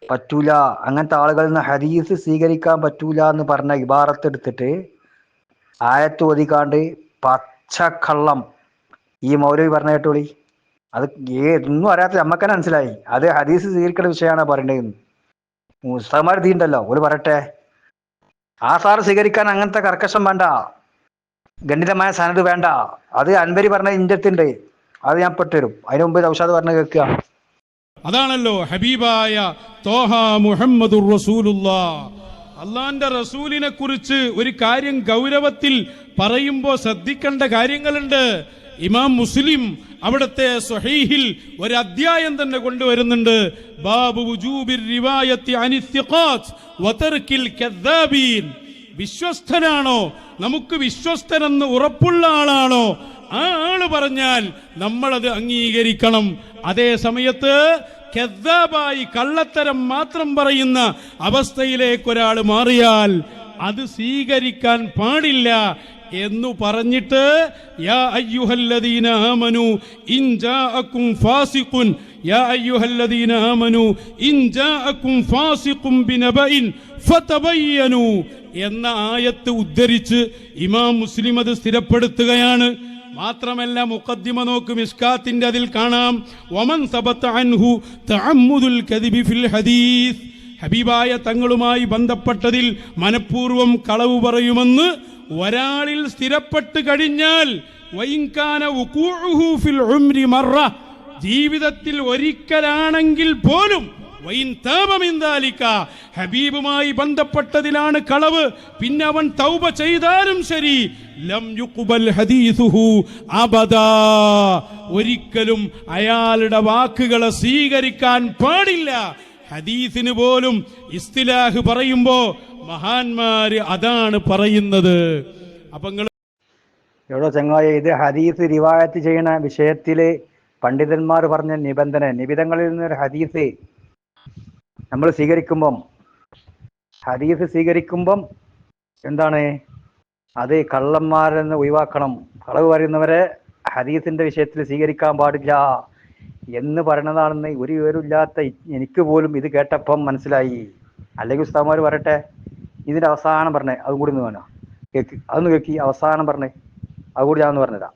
പറ്റൂല. അങ്ങനത്തെ ആളുകളിൽ നിന്ന് ഹദീസ് സ്വീകരിക്കാൻ പറ്റൂല എന്ന് പറഞ്ഞ ഇബാറത്ത് എടുത്തിട്ട് ആയത്ത് ഒതിക്കാണ്ട് പച്ചക്കള്ളം ഈ മൗലവി പറഞ്ഞ കേട്ടോളി. അത് ഒന്നും അറിയാത്ത നമ്മക്കന്നെ മനസ്സിലായി അത് ഹദീസ് സ്വീകരിക്കേണ്ട വിഷയമാണ് പറയേണ്ടതെന്ന്. മുസ്തമാർ തീണ്ടല്ലോ ഒരു പറയട്ടെ. ആ സാറ് സ്വീകരിക്കാൻ അങ്ങനത്തെ കർക്കശം വേണ്ട, ഗണ്ഡിതമായ സനത് വേണ്ട. അത് അൻവരി പറഞ്ഞ ഇഞ്ചത്തുണ്ട്, അത് ഞാൻ പെട്ടുതരും. അതിനു മുമ്പ് ഔഷാദ് പറഞ്ഞ കേൾക്കുക. അതാണല്ലോ ഹബീബായ തോഹ മുഹമ്മദുർ റസൂലുള്ളാഹ്. അള്ളാന്റെ റസൂലിനെ കുറിച്ച് ഒരു കാര്യം ഗൗരവത്തിൽ പറയുമ്പോൾ ശ്രദ്ധിക്കേണ്ട കാര്യങ്ങളുണ്ട്. ഇമാം മുസ്ലിം അവിടുത്തെ സ്വഹീഹിൽ ഒരു അധ്യായം തന്നെ കൊണ്ടുവരുന്നുണ്ട്. ബാബു വുജൂബിർ റിവായത്തി അനി സിഖാത്ത് വതർക്കിൽ കദ്ദാബീൻ. വിശ്വസ്തനാണോ, നമുക്ക് വിശ്വസ്തനെന്ന് ഉറപ്പുള്ള ആളാണോ, ആ ആള് പറഞ്ഞാൽ നമ്മളത് അംഗീകരിക്കണം. അതേ സമയത്ത് കദ്ദാബായി കള്ളത്തരം മാത്രം പറയുന്ന അവസ്ഥയിലേക്കൊരാൾ മാറിയാൽ അത് സ്വീകരിക്കാൻ പാടില്ല എന്നു പറഞ്ഞിട്ട് യാ അയ്യുഹല്ലദീന ആമനു ഇൻ ജാഅകും ഫാസിഖുൻ യാ അയ്യുഹല്ലദീന ആമനു ഇൻ ജാഅകും ഫാസിഖുൻ ബിനബഇൻ ഫതബയ്യനു എന്ന ആയത്ത് ഉദ്ധരിച്ച് ഇമാം മുസ്ലിം അത് സ്ഥിരപ്പെടുത്തുകയാണ്. മാത്രമല്ല മുഖദ്ദിമ നോക്ക് മിസ്കാത്തിന്റെ അതിൽ കാണാം വമൻ സബത അൻഹു തഅമ്മുദുൽ കദിബി ഫിൽ ഹദീസ്, ഹബീബായ തങ്ങളുമായി ബന്ധപ്പെട്ടതിൽ മനഃപൂർവ്വം കളവ് പറയുമെന്ന് ഒരാളിൽ സ്ഥിരപ്പെട്ട് കഴിഞ്ഞാൽ വഇൻകാന വുഖൂഉഹു ഫിൽ ഉംരി മറ, ജീവിതത്തിൽ ഒരിക്കലാണെങ്കിൽ പോലും വൈൻ തൗബ മിൻ ദാലിക, ഹബീബുമായി ബന്ധപ്പെട്ടതിലാണ് കളവ്, പിന്നെ അവൻ തൗബ ചെയ്താലും ശരി, ലം യുഖ്ബൽ ഹദീസുഹു അബദാ, ഒരിക്കലും അയാളുടെ വാക്കുകളെ സ്വീകരിക്കാൻ പാടില്ല. ഹദീസിന് പോലും ഇസ്തിലാഹ് പറയുമ്പോ മഹാന്മാര് അതാണ് പറയുന്നത്. അപ്പൊ എവിടെ ചങ്ങായി, ഇത് ഹദീസ് റിവായത്ത് ചെയ്യുന്ന വിഷയത്തില് പണ്ഡിതന്മാർ പറഞ്ഞ നിബിധങ്ങളിൽ നിന്നൊരു ഹദീസ് നമ്മൾ ഹദീസ് സ്വീകരിക്കുമ്പം എന്താണ്, അത് കള്ളന്മാരെന്ന് ഒഴിവാക്കണം, കളവ് പറയുന്നവരെ ഹദീസിന്റെ വിഷയത്തിൽ സ്വീകരിക്കാൻ പാടില്ല എന്ന് പറയണതാണെന്ന് ഒരു വിവരമില്ലാത്ത എനിക്ക് പോലും ഇത് കേട്ടപ്പം മനസ്സിലായി. അല്ലെങ്കിൽ ഉസ്താദ്മാർ പറയട്ടെ, ഇതിന്റെ അവസാനം പറഞ്ഞേ അതും കൂടി ഒന്ന് വേണം കേക്ക്, അതൊന്ന് കേൾക്കി, അവസാനം പറഞ്ഞേ അതുകൂടി ഞാനൊന്ന് പറഞ്ഞുതരാം.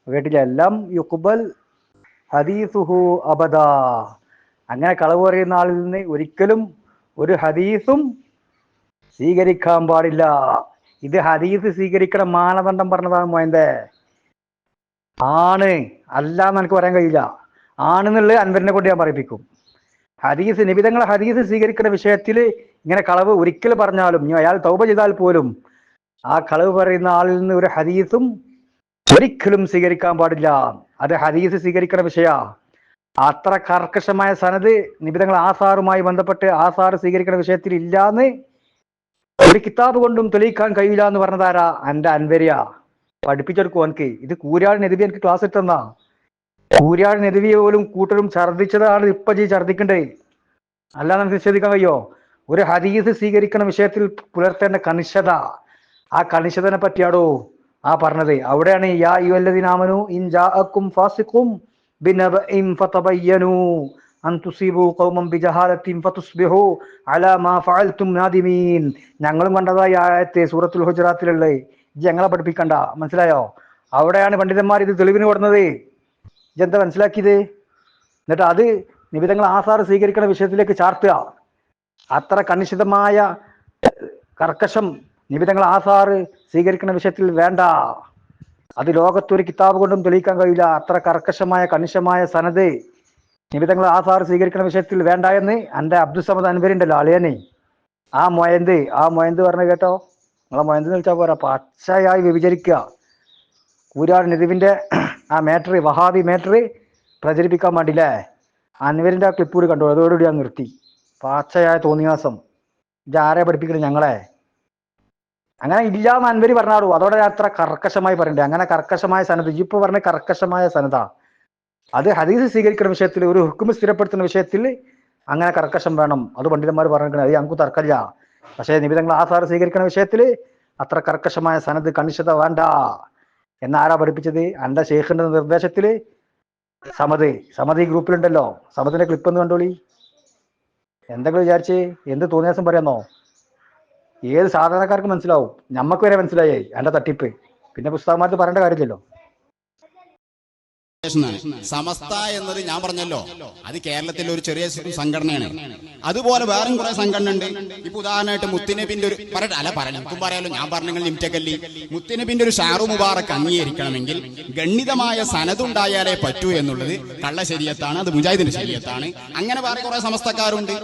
കേട്ടില്ല? എല്ലാം യുഖ്ബൽ ഹദീസുഹു അബദാ, അങ്ങനെ കളവ് പറയുന്ന ആളിൽ നിന്ന് ഒരിക്കലും ഒരു ഹദീസും സ്വീകരിക്കാൻ പാടില്ല. ഇത് ഹദീസ് സ്വീകരിക്കണ മാനദണ്ഡം പറഞ്ഞതാണ് മോയന്തേ. ആണ് അല്ല എന്ന് എനിക്ക് പറയാൻ കഴിയില്ല. ആണെന്നുള്ളത് അൻവറിനെ കൊണ്ട് ഞാൻ പറയിപ്പിക്കും. ഹദീസ് നിബിധങ്ങളെ ഹദീസ് സ്വീകരിക്കുന്ന വിഷയത്തിൽ ഇങ്ങനെ കളവ് ഒരിക്കൽ പറഞ്ഞാലും ഇനി അയാൾ തൗബ ചെയ്താൽ പോലും ആ കളവ് പറയുന്ന ആളിൽ നിന്ന് ഒരു ഹദീസും ഒരിക്കലും സ്വീകരിക്കാൻ പാടില്ല. അത് ഹദീസ് സ്വീകരിക്കുന്ന വിഷയ. അത്ര കർക്കശമായ സനത് നിബിധങ്ങൾ ആസാറുമായി ബന്ധപ്പെട്ട് ആസാറ് സ്വീകരിക്കുന്ന വിഷയത്തിൽ ഇല്ലാന്ന് ഒരു കിതാബ് കൊണ്ടും തെളിയിക്കാൻ കഴിയില്ല എന്ന് പറഞ്ഞതാരാ? എൻ്റെ അൻവരിയ. പഠിപ്പിച്ചെടുക്കും എനിക്ക്. ഇത് കൂരാട് നബി എനിക്ക് ക്ലാസ് ഇട്ടെന്നാ. കൂരാട് നബിയെ പോലും കൂട്ടരും ഛർദ്ദിച്ചതാണ് ഇപ്പൊ ഛർദ്ദിക്കണ്ടേ, അല്ലാതെ നമുക്ക് നിഷേധിക്കാൻ കഴിയോ? ഒരു ഹദീസ് സ്വീകരിക്കുന്ന വിഷയത്തിൽ പുലർത്തേണ്ട കണിശത, ആ കണിശതനെ പറ്റിയാടോ ആ പറഞ്ഞത്. അവിടെയാണ് യാ അയ്യുഹല്ലദീനാമനു ഇൻ ജാഅക്കും ഫാസിഖും ബിനബഇൻ ഫതബയ്യനു അൻ തുസീബു ഖൗമൻ ബിജഹാലത്തിൻ ഫതുസ്ബിഹു അലാ മാ ഫഅൽതും നാദിമീൻ. ഞങ്ങളും കണ്ടതായി ആയത്തെ സൂറത്തുൽ ഹുജറാത്തിലുള്ള. ഞങ്ങളെ പഠിപ്പിക്കണ്ട, മനസ്സിലായോ? അവിടെയാണ് പണ്ഡിതന്മാർ ഇത് തെളിവിന് കൊടുക്കുന്നത്. ഇതെന്താ മനസ്സിലാക്കിയത്? എന്നിട്ട് അത് നിബിധങ്ങൾ ആസാർ സ്വീകരിക്കുന്ന വിഷയത്തിലേക്ക് ചാർത്തുക. അത്ര കണിശിതമായ കർക്കശം നിബിധങ്ങൾ ആസാറ് സ്വീകരിക്കുന്ന വിഷയത്തിൽ വേണ്ട. അത് ലോകത്തൊരു കിതാബ് കൊണ്ടും തെളിയിക്കാൻ കഴിയില്ല. അത്ര കർക്കശമായ കണിശമായ സനത് നിബിധങ്ങൾ ആസാറ് സ്വീകരിക്കുന്ന വിഷയത്തിൽ വേണ്ട എന്ന് എൻ്റെ അബ്ദുസമദ് അൻവരിണ്ടല്ലോ അളിയനെ, ആ മൊയന്ത് പറഞ്ഞ കേട്ടോ. നിങ്ങളെ മൊയന്ത് വിളിച്ചാൽ പോരാ, പച്ചയായി വ്യഭിചരിക്കുക. കൂരാട് നദിവിന്റെ ആ മാറ്റർ, വഹാബി മാറ്റർ പ്രചരിപ്പിക്കാൻ വേണ്ടിയില്ലേ അൻവരിന്റെ ആ ക്ലിപ്പ് കൂടി കണ്ടു. അതോടുകൂടി ഞാൻ നിർത്തി. പച്ചയായ തോന്നിയാസം. ഇത് ആരെ പഠിപ്പിക്കണം? ഞങ്ങളെ. അങ്ങനെ ഇല്ലാന്ന് അൻവരി പറഞ്ഞാടൂ. അതോടെ അത്ര കർക്കശമായി പറയണ്ടേ? അങ്ങനെ കർക്കശമായ സനത് ഇപ്പൊ പറഞ്ഞ കർക്കശമായ സനത, അത് ഹദീസ് സ്വീകരിക്കുന്ന വിഷയത്തിൽ ഒരു ഹുക്മ സ്ഥിരപ്പെടുത്തുന്ന വിഷയത്തിൽ അങ്ങനെ കർക്കശം വേണം. അത് പണ്ഡിതന്മാർ പറഞ്ഞിരിക്കുന്നത്. അത് ഞങ്ങൾക്ക് തർക്കമില്ല. പക്ഷേ നിബിധങ്ങൾ ആസാർ സ്വീകരിക്കുന്ന വിഷയത്തിൽ അത്ര കർക്കശമായ സനത് കണിശത വേണ്ട എന്നാരാ പഠിപ്പിച്ചത്? എൻ്റെ ഷെയ്ഖിന്റെ നിർദ്ദേശത്തിൽ സമത് ഈ ഗ്രൂപ്പിലുണ്ടല്ലോ, സമതിന്റെ ക്ലിപ്പ് ഒന്ന് കണ്ടോളി. എന്തെങ്കിലും വിചാരിച്ച് എന്ത് തോന്നിയാസം പറയാന്നോ? ഏത് സാധാരണക്കാർക്ക് മനസ്സിലാവും. ഞമ്മക്ക് വരെ മനസ്സിലായി എൻ്റെ തട്ടിപ്പ്. പിന്നെ പുസ്തകന്മാർക്ക് പറയേണ്ട കാര്യമില്ലല്ലോ. സമസ്ത എന്നത് ഞാൻ പറഞ്ഞല്ലോ, അത് കേരളത്തിലെ ഒരു ചെറിയ സംഘടനയാണ്. അതുപോലെ വേറെയും കുറെ സംഘടന ഉണ്ട്. ഇപ്പൊ ഉദാഹരണമായിട്ട് മുത്തുനബിന്റെ ഒരു എനിക്കും പറയാലോ, ഞാൻ പറഞ്ഞെങ്കിൽ നിമിറ്റക്കല്ലി മുത്തുനബിന്റെ ഒരു ഷാറു മുബാറക്ക് അംഗീകരിക്കണമെങ്കിൽ ഗണ്ണിതമായ സനതുണ്ടായാലേ പറ്റൂ എന്നുള്ളത് കള്ള ശരീഅത്താണ്, അത് മുജാഹിദിന്റെ ശരീഅത്താണ്. അങ്ങനെ വേറെ കുറെ സമസ്തക്കാരുണ്ട്.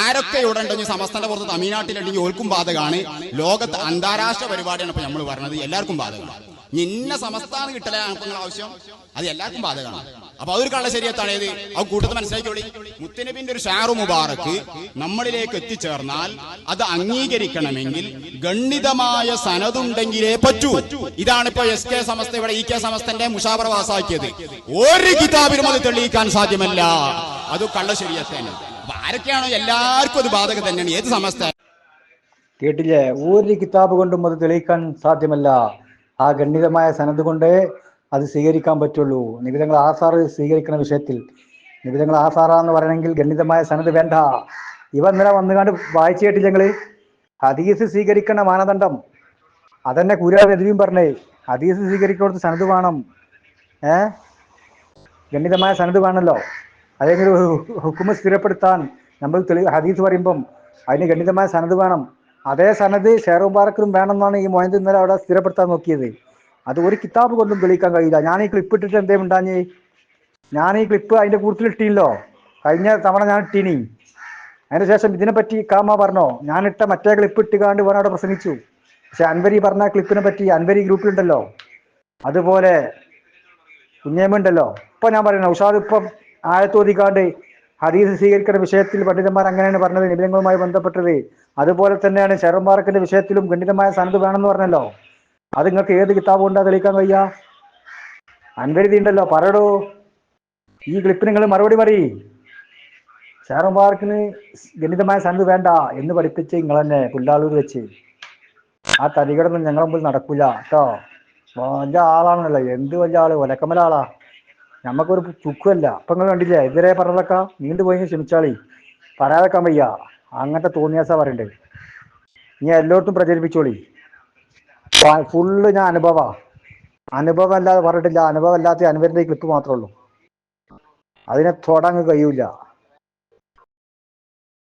ആരൊക്കെ ഇവിടെ ഉണ്ടെങ്കിൽ സമസ്തന്റെ പുറത്ത് തമിഴ്നാട്ടിലുണ്ടെങ്കിൽ ഓർക്കും ബാധകമാണ്. ലോകത്ത് അന്താരാഷ്ട്ര പരിപാടിയാണ് ഇപ്പൊ നമ്മൾ പറഞ്ഞത്, എല്ലാവർക്കും ബാധകമാണ്. ഇന്ന സമസ്താന്ന് കിട്ടലേ നിങ്ങൾ ആവശ്യം, അത് എല്ലാവർക്കും ബാധകമാണ്. അപ്പൊ അതൊരു കള്ള ശരീഅത്താണ്. ഏത് ആ കൂട്ടത്തിൽ മനസ്സിലാക്കിയോളി. മുത്തുനബിന്റെ ഒരു ഷാറു മുബാറക്ക് നമ്മളിലേക്ക് എത്തിച്ചേർന്നാൽ അത് അംഗീകരിക്കണമെങ്കിൽ ഗണ്ണിതമായ സനതുണ്ടെങ്കിലേ പറ്റൂ. ഇതാണ് ഇപ്പൊ എസ് കെ സമസ്ത ഇവിടെ ഇ കെ സമസ്തന്റെ മുഷാവറ പാസാക്കിയത്. ഒരു കിതാബിലും അത് തെളിയിക്കാൻ സാധ്യമല്ല. അത് കള്ള ശരീഅത്താണ്. അപ്പൊ ആരൊക്കെയാണോ എല്ലാവർക്കും അത് ബാധകം തന്നെയാണ്. ഏത് സമസ്ത കേട്ടില്ലേ? ഒരു കിതാബ് കൊണ്ടും അത് തെളിയിക്കാൻ സാധ്യമല്ല. ആ ഗണ്ണിതമായ സനത് കൊണ്ടേ അത് സ്വീകരിക്കാൻ പറ്റുള്ളൂ. നിബിധങ്ങൾ ആസാറ് സ്വീകരിക്കുന്ന വിഷയത്തിൽ നിബിധങ്ങൾ ആസാറാന്ന് പറയണമെങ്കിൽ ഗണ്ണിതമായ സനത് വേണ്ട. ഇവ ഇന്നലെ വന്നുകാണ്ട് വായിച്ചു കേട്ടില്ല ഞങ്ങള്? ഹദീസ് സ്വീകരിക്കുന്ന മാനദണ്ഡം അതന്നെ കൂരാട് നബിയും പറഞ്ഞേ. ഹദീസ് സ്വീകരിക്കുന്നത് സനത് വേണം. ഗണ്ഡിതമായ സനത് വേണമല്ലോ. അതെങ്കിലും ഹുക്കുമ് സ്ഥിരപ്പെടുത്താൻ നമ്മൾ ഹദീസ് പറയുമ്പം അതിന് ഗണ്ഡിതമായ സനത് വേണം. അതേ സനത് ഷെയർ മുബാറക്കിനും വേണമെന്നാണ് ഈ മൊയ്ത് ഇന്നലെ അവിടെ സ്ഥിരപ്പെടുത്താൻ നോക്കിയത്. അത് ഒരു കിതാബ് കൊണ്ടും തെളിയിക്കാൻ കഴിയില്ല. ഞാൻ ഈ ക്ലിപ്പ് ഇട്ടിട്ട് എന്തേ ഉണ്ടാഞ്ഞ്? ഞാൻ ഈ ക്ലിപ്പ് അതിന്റെ കൂടുതൽ ഇട്ടീല്ലോ, കഴിഞ്ഞ തവണ ഞാൻ ഇട്ടീനി. അതിന് ശേഷം ഇതിനെപ്പറ്റി കാമ പറഞ്ഞോ? ഞാനിട്ട മറ്റേ ക്ലിപ്പ് ഇട്ടുകാണ്ട് വേണം അവിടെ പ്രസംഗിച്ചു. പക്ഷെ അൻവരി പറഞ്ഞ ക്ലിപ്പിനെ പറ്റി അൻവരി ഗ്രൂപ്പിലുണ്ടല്ലോ, അതുപോലെ കുഞ്ഞേമുണ്ടല്ലോ. ഇപ്പൊ ഞാൻ പറയുന്നത് ഉഷാദ് ഇപ്പം ആയത്തോതിക്കാണ്ട് ഹദീസ് സ്വീകരിക്കുന്ന വിഷയത്തിൽ പണ്ഡിതന്മാർ അങ്ങനെയാണ് പറഞ്ഞത്, നിബിധങ്ങളുമായി ബന്ധപ്പെട്ടത്. അതുപോലെ തന്നെയാണ് ഷെയർ മുബാറക്കിന്റെ വിഷയത്തിലും ഖണ്ഡിതമായ സനത് വേണമെന്ന് പറഞ്ഞല്ലോ. അത് നിങ്ങൾക്ക് ഏത് കിതാബ് കൊണ്ടാ തെളിയിക്കാൻ കഴിയാ? അൻവരി ഉണ്ടല്ലോ, പറയടോ. ഈ ക്ലിപ്പിന് നിങ്ങൾ മറുപടി പറയ്. ഷെയർ മുബാറക്കിന് ഗണിതമായ സനത് വേണ്ട എന്ന് പഠിപ്പിച്ച് നിങ്ങൾ തന്നെ പുല്ലാളൂർ വെച്ച്. ആ തരികടൊന്നും ഞങ്ങളെ മുമ്പിൽ നടക്കൂല കേട്ടോ. വലിയ ആളാണല്ലോ, എന്ത് വലിയ ആള്, ഒലക്കമല ആളാ. ഞമ്മക്കൊരു ചുക്കുമല്ല. അപ്പൊ നിങ്ങൾ കണ്ടില്ലേ ഇതുവരെ പറഞ്ഞതൊക്കെ നീണ്ടുപോയി ക്ഷമിച്ചാളി, പറയാതെക്കാൻ വയ്യ. അങ്ങനത്തെ തോന്നിയാസാ പറയണ്ടേ. ഇനി എല്ലായിടത്തും പ്രചരിപ്പിച്ചോളി. ഫുള്ള് ഞാൻ അനുഭവം അല്ലാതെ പറഞ്ഞിട്ടില്ല. അനുഭവം അല്ലാത്ത അൻവരിന്റെ ക്ലിപ്പ് മാത്രമേ ഉള്ളൂ. അതിനെ തൊടാൻ കഴിയൂല.